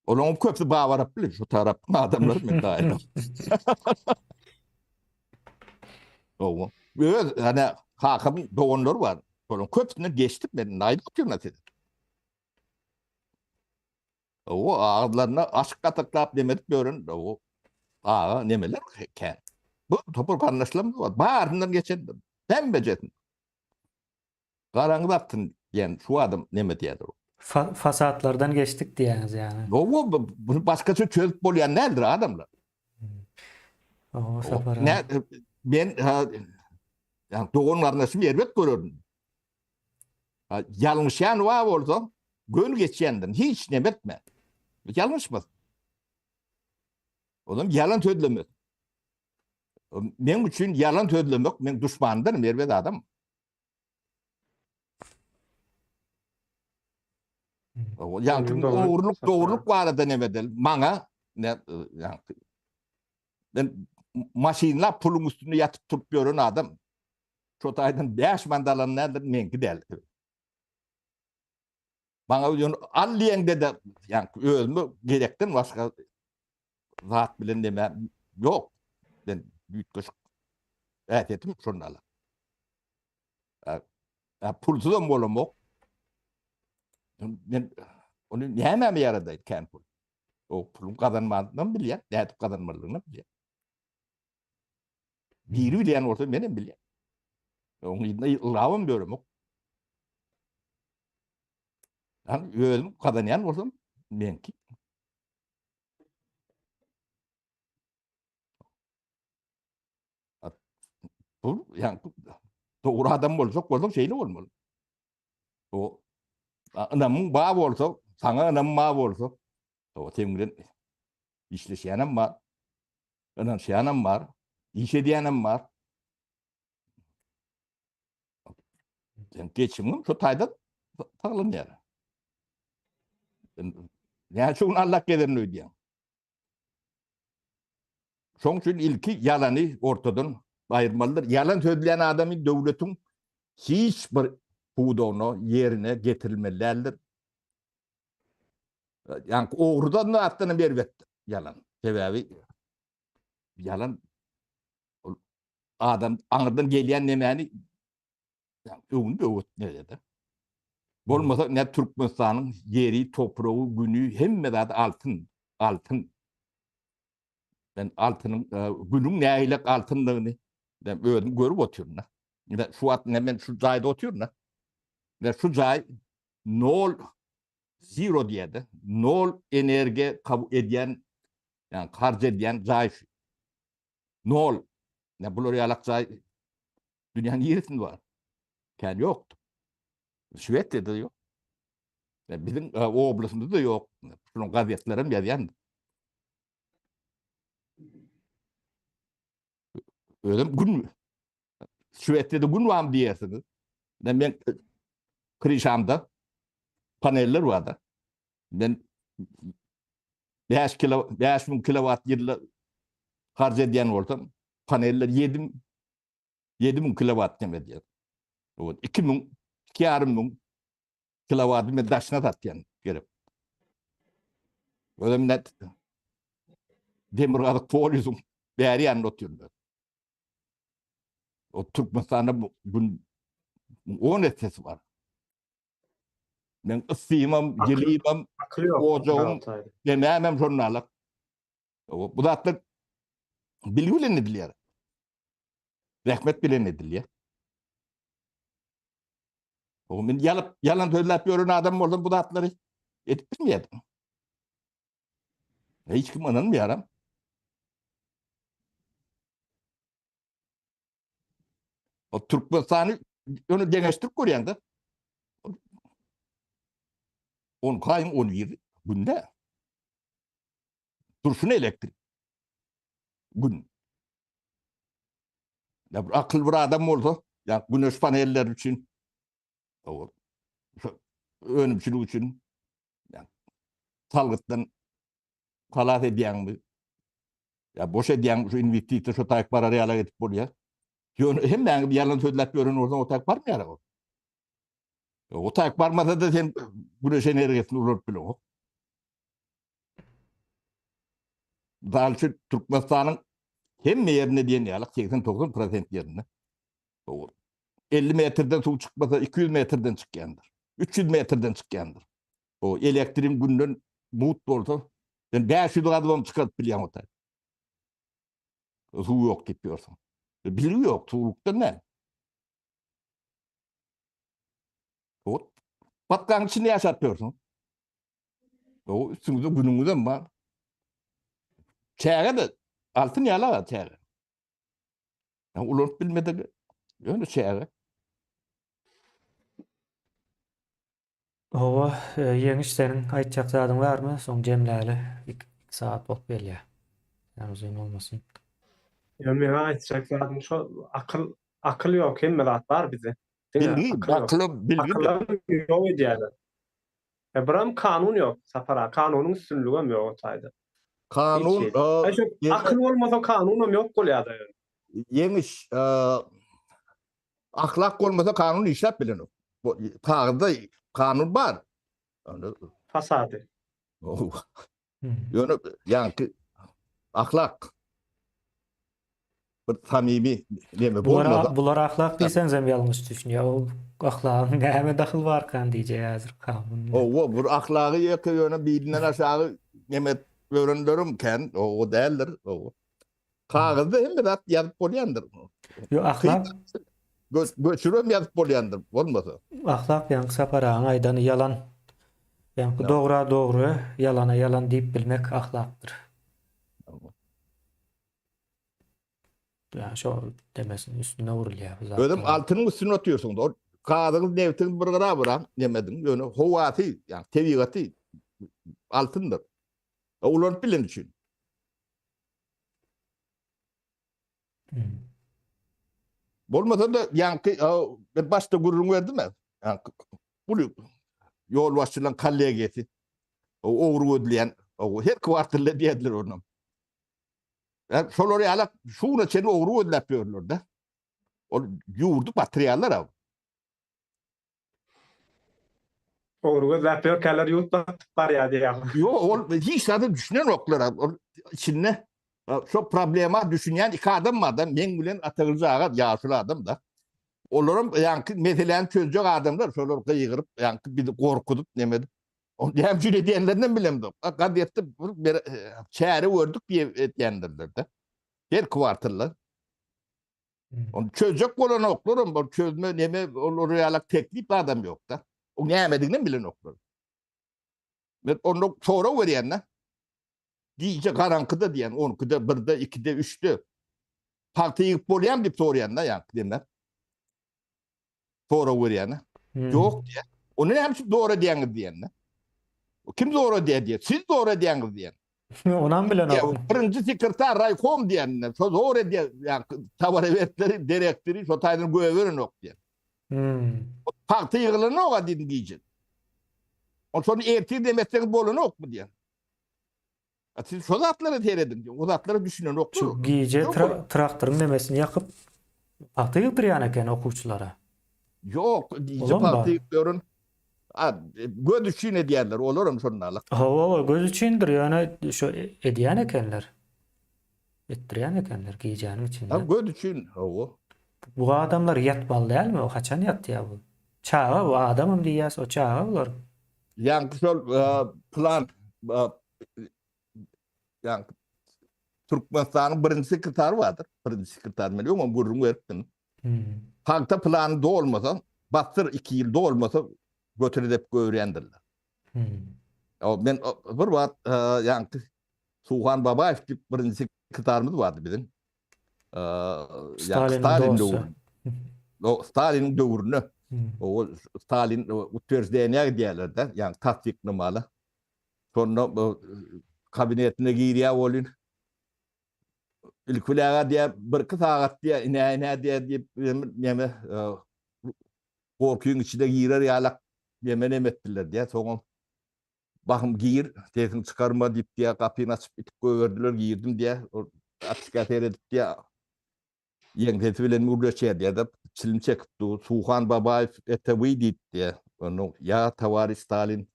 Speaker 2: Ulan köpsü bağ varıp bilir şu tarafın adamlar men dailem. O. Böyle hani hakamın doğanları var. Ulan köpsüne geçtim ben nail kutuyorlar dedi. O ağızlarına aşk katıklap demedik görün. O ağa nemeler ken. Bu topur kardeşlerim var. Bağrından geçen ben becedim. Karanlık attın yani şu adam neme diyordu.
Speaker 1: Fasatlardan geçtik diyeniz yani.
Speaker 2: Bunu başkası çözüp bolyan nedir adamlar?
Speaker 1: O sapara.
Speaker 2: Ne ben yani doğum kardeşim yerbek görürdüm. Yanlış yan var olsa gönül geçenden hiç ne etme. Yanlış mı? Oğlum yalan söylemek. Benim için yalan söylemek ben düşmanlarım yerbek adam. Yani doğruluk var da ne bedel. Bana ne yani ben maşinla pulun üstünde yatıp tutup görün adam. Çotaydan 5 mandalan nedir menki değil. Bana diyor alliyende de yani ölümü gerekten başka rahat bilen deme yok. Ben büyük kışık ettim şunlarla. Pulsuz da bolum yok. Ben onu hemen bir yerde kan pul. O pulun kazanmadığını biliyor. Değerli kazanmadığını biliyor. Biri bilen orta benim biliyor. Onu lavım diyorum yok. Yani ölüm kazanayan olsam benki. Bu yani doğru adam olsak şeyli olmalı. O anamın bağı olsa, sana anamın bağı olsa, o temgiden işleşenim var, anamşeyenim var, iş ediyenim var. Ben geçimim şu tayda takılın yani. Yani şunu Allah gelirini ödeyem. Son için ilki yalanı ortadan ayırmalıdır. Yalan söyleyen adamın devletin hiçbir huduğunu yerine getirilmelidir. Yani oğrudan da attığını berbetti yalan. Sebebi yalan adam anırdan gelen nemeni yani övün ne dedi? Bolmasa ne Türkmenistan'ın yeri, toprağı, günü hemme zat altın. Altın. Ben altının günün näýilek altınlygyny ben özüm görüp oturum. Şu wagt men şu jaýda oturum. Ve şu jaý nol zero diýedi. Nol enerji kabul edýän, yani harc edýän jaý. Nol. Ne bular ýalak jaý dünýäniň ýerisinde bar. Kän ýokdy. Şwediýede ýok. Bizim oblastymyzda da ýok. Şunun gazetlerim ýazýan. Özüm gün Şwediýede gün wam diýersiňiz. Men Krişamda paneller vardı. Ben 5.000 kilowatt yılı harc edýän bolsam, paneller 7.000 kilowatt demedi. O 2.500 kilowatt men daşna satýan gerek. Özüm net demir galyk poliýum bäri ýanyna oturdy. O Türkmenistan'da bun 10 etesi var. Ben ısıyımam, geliyimam,
Speaker 3: Akıl yok.
Speaker 2: ocağım,
Speaker 3: Altaydı.
Speaker 2: demeyemem jurnalık. Bu da artık bilgi bilen ediliyor. Rahmet bilen ediliyor. O men yalan söylep ýören adam boldum bu da atları edip bilmeýärdim. Hiç kim ananmaýaram. O Türkmenistan'ı onu deňeşdirip görýäňdir. 10 kayın 17 günde. Dursun elektrik. Gün. Ya bir akıl bir adam olsa, ya güneş paneller için, önümçülük için, yani salgıttan halat edýän mi? Ya boş edýän şu investitor şu taýyk para reala etip bolýar. Hem ben yalan söylep ýören ordan o taýyk barmýar o. O taýyk barmasa da sen güneş energiýasini urup bilen. Dalşy Türkmenistanyň hemme ýerine diýen ýalyk 80-90% ýerine. 50 metrden suw çykmasa 200 metrden çykýandyr. 300 metrden çykýandyr. O elektriğin günden mut bolsa, ben 500 adam çıkarıp bilýän o taýyk. Suw ýok diýýärsin. Bilgi ýok, suwlukda ne? O batgaň içinde ýaşatýarsyň. O üstüňizde günüňizden bar. Çäge de altyn ýala çäge. Ya ulanıp bilmedi. Öyle çäge.
Speaker 1: Owa ýeňiş senin aýtjak zadyň barmy? Soň jemläli 2 saat bolup gelýär. Ýa uzun bolmasyn.
Speaker 3: Ya men aýtjak zadym şu akıl yok hemme zat var bize.
Speaker 2: Bilgi, bilgi.
Speaker 3: Akıl yok edýärler. Biram kanun yok sapara. Kanunyň üstünlügi hem ýok otaydy.
Speaker 2: Kanun,
Speaker 3: Akıl bolmasa kanun yok bolýar.
Speaker 2: yemiş, ahlak olmasa kanun işlep bilen o. Kağıda kanun var.
Speaker 3: Fasady.
Speaker 2: Yani ahlak. Bir samimi deme bolmasa.
Speaker 1: Bular ahlak diýseniz hem ýalňyş düşünýär. O ahlakyň näme daxyl barkan diýje häzir kanun.
Speaker 2: O bir ahlakı ýöne bilinden aşağı nemet öğrenlerim ken o däldir. O. Kağıda hem bir at ýazyp bolýandyr.
Speaker 1: Yo ahlak
Speaker 2: Göçürüm ýazyp bolýandyr, bolmasa.
Speaker 1: ahlak ýa saparaň aýdany yalan. Ýa dogry dogry, ýalana yalan diýip bilmek ahlakdyr. Ya şu demesin üstüne vurulýar zaten.
Speaker 2: Ödüm altynyň üstüne oturýarsyň. O kağıdyň nevtiň bir gara bırak demedin. Ýöne howaty, ýa tebigaty altyndyr. Ulanyp bilen üçin. Bolmasa da ýanky bir başda gurrun berdim. Bu ýol başçylaryň kollegesi. O ogru ödleýän, o her kwartalda diýerler onam. Şolary alak şuna çeni ogru ödläp ýörler da. O ýurdu materiallar aw.
Speaker 3: Ogru zapıyor keller yutmak var ya diýär.
Speaker 2: Yo, ol hiç zady düşünen oklar. İçinde şu problema düşünýän iki adam var da men bilen Atagylzy aga ýaşly adam da. Olaram yankı meselen çözecek adamlar şolar kıygırıp yankı bir de korkutup nemedi. O hem şöyle diyenlerden bilemdim. Kadiyette bir çare gördük diye etyendirler de. Her kuartırlar. Onu çözecek olan oklarım. Bu çözme neme olur realak teklif adam yok da. O nemediğinden bilen oklar. Ben onu sonra veriyenler. Diyecek karanlıkta diyen 12'de 1'de 2'de 3'te. Partiyi yıkbolayam deyip soruyanlar yankı diyenler. Sonra veriyenler. Yok diye. Onu hemsi doğru diyenler. Kim doğru diye. Siz doğru diyen.
Speaker 1: Onan bilen
Speaker 2: Ya,
Speaker 1: ok.
Speaker 2: birinci sekreter raykom diyen. So doğru diye. Yani tavar evetleri, direktörü, so taydın göverin ok diye. Parti yığılını oğa dedin diyeceksin. O sonra ertiği demetseniz bolunu ok mu diye. Siz so zatları teredin. O zatları düşünün ok mu?
Speaker 1: Şu giyice
Speaker 2: Yok
Speaker 1: traktörün memesini yakıp patı yıldıryan eken okuçulara.
Speaker 2: Yok. Diyece
Speaker 1: Olan
Speaker 2: parti
Speaker 1: mı?
Speaker 2: yığılın. Gödüşü ne diyenler. Olurum sonralık.
Speaker 1: Hava göz içindir yani şu ediyen ekenler. Ettiriyen ekenler giyeceğinin içinde.
Speaker 2: Gödüşün.
Speaker 1: Bu adamlar yatmalı değil mi? O kaçan yattı ya bu. Çağa bu adamım diyes o çağa olur.
Speaker 2: Yani plan yani Türkmenistan'ın birinci sekreter vardır. Birinci sekreter biliyor musun? Gurrum öğretmen. Halkta planı da olmasa, bastır 2 yılda olmasa götürüp öğrendirler. Ben bir var yani Suhan Babayev gibi birinci sekreterimiz vardı bizim. Yani
Speaker 1: Stalin'in
Speaker 2: Stalin
Speaker 1: doğusu.
Speaker 2: dövrünü. O Stalin'in dövrünü. O Stalin utözleyenler diyorlar yani tasdik numaralı. Sonra kabinetine giriyor olun. İlkulağa diye bir kız ağat diye ine diye yeme korkuyun içinde girer yalak yemen emettiler diye sonra bakım giyir tekin çıkarma deyip diye kapıyı açıp itip koyverdiler giyirdim diye açık ater edip diye yengeti bilen uğraşıyor diye de çilim çekip Suhan Babayev etevi deyip diye onu ya tavari Stalin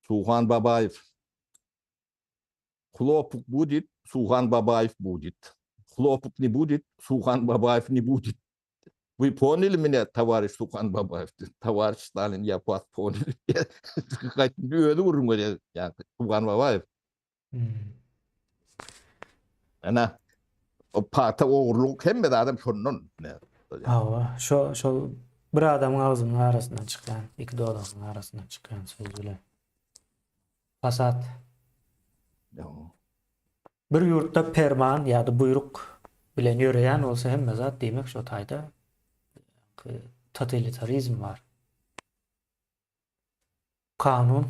Speaker 2: Suhan Babayev Хлопук будет, Сухан Бабаев будет. Хлопук не будет, Сухан Бабаев не будет. Вы поняли меня, товарищ Сухан Бабаев? Товарищ Сталин, я вас понял. Öyle vururum öyle yani Suhan Babayev. Ana o parti oğurluk hem de adam şunun ne?
Speaker 1: Hava şu bir adamın ağzının arasından çıkan, iki de adamın arasından çıkan sözüyle. Fasat. Bir yurtta perman ya da buyruk bilen yöreyen olsa hem mezat demek şu tayda totalitarizm var. Kanun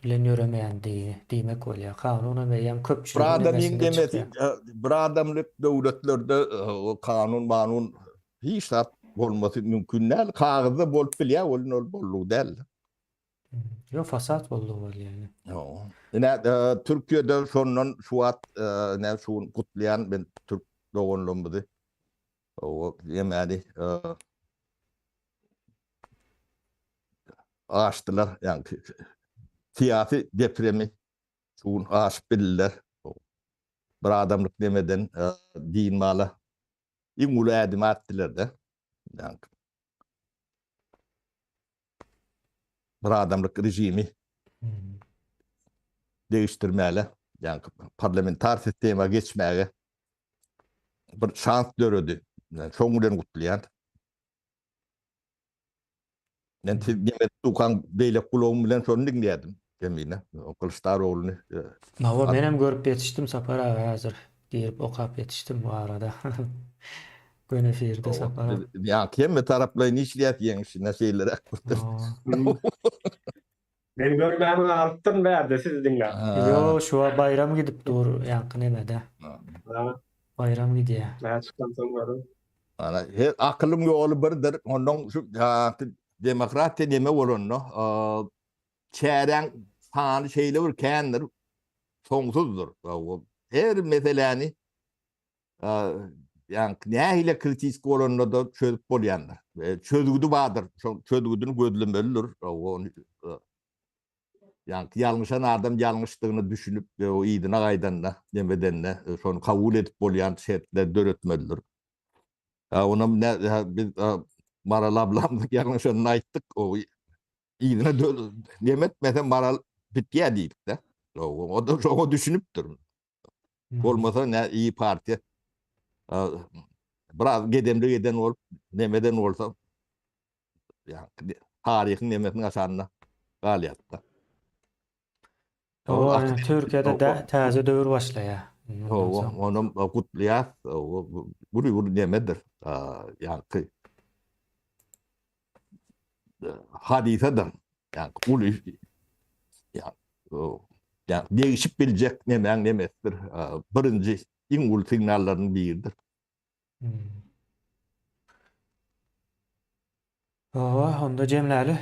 Speaker 1: bilen yöremeyen demek oluyor. Kanun meyen köpçülüğün
Speaker 2: Adam
Speaker 1: nemesinde
Speaker 2: demesi,
Speaker 1: çıkıyor.
Speaker 2: bir adamlık devletlerde o kanun hiç şart olması mümkün değil. Kağıda bol biliyor, onun bolluğu değil.
Speaker 1: Yo fasat oldu var yani.
Speaker 2: Yine Türkiye'de sonun şu an ne şu kutlayan ben Türk doğumlumdu. O yani açtılar yani siyasi depremi şu aşık bilirler. Bir adamlık demeden din malı İngulu edim attılar da. Yani bir adamlık rejimi değiştirmeli. Yani parlamenter sisteme geçmeli. Bir şans dörödü. Yani çoğundan kutlayan. Yani Demet Tukan beylek kulağım bilen sonra dinleyedim. Demine. Kılıçdaroğlu'nu.
Speaker 1: Ama ben hem görüp yetiştim Sapar abi hazır. Girip okap yetiştim bu arada. Gönefir'de Sapar abi.
Speaker 2: Yani kim taraflayın işleyat yenişine şeylere kurtar.
Speaker 3: Ben görmem alıptın berdi siz dinle.
Speaker 1: Yo şu bayram gidip dur yankı nemede. Bayram gidiyor.
Speaker 3: Ben çıkan sonra.
Speaker 2: Ana aklım yolu birdir. Ondan şu demokrat neme olunno. Çeren fan şeyler kendir sonsuzdur. Her meseleni yani ne ile kritik olunno da çözüp bolyanlar. Çözgüdü vardır. Çözgüdünü gözlemelidir. Yani yanlışan adam yanlışlığını düşünüp o iyidine aydanla demedenle sonra kabul edip bolyan şeyler dörötmelidir. Ona biz Maral ablamdık yanlışını ayttık. O iyine demetmesen Maral bitkiye deyip de. O da o düşünüptür. Olmasa ne iyi parti. Biraz geden olup nemeden olsa yani tarihin nemesinin aşağına galiyatta.
Speaker 1: O aynen Türkiye'de de täze döwür başlaýar. Ondan soň.
Speaker 2: Onun kutlayas, bu nemedir? Yani hadisedir. Yani ulu yani, yani değişip bilecek nemen nemestir. Birinci en ulu signallarının biridir.
Speaker 1: Onda jemläli.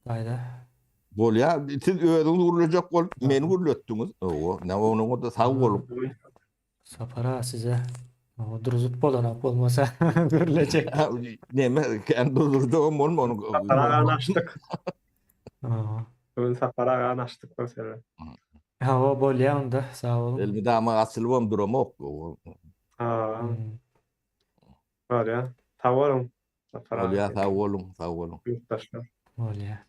Speaker 1: Gaýda.
Speaker 2: Bolya siz özüňiz urulacak bolup meni urulattınız. Ne onun da sağ olup
Speaker 1: Sapara size. Duruzup bolanak bolmasa görülecek.
Speaker 2: neme kendi durdu onu
Speaker 3: Sapara anaştık.
Speaker 1: Aa.
Speaker 3: Bugün sapara anaştık mesela.
Speaker 1: Ha, o bolya onda. Sağ olun.
Speaker 2: elmi dama asılvam duramok.
Speaker 3: Ha,
Speaker 1: Hmm.
Speaker 3: var ya. Sağ olun. Sapara.
Speaker 2: Bolya sağ olun, sağ olun.
Speaker 3: Yurttaşlar.
Speaker 1: Bolya.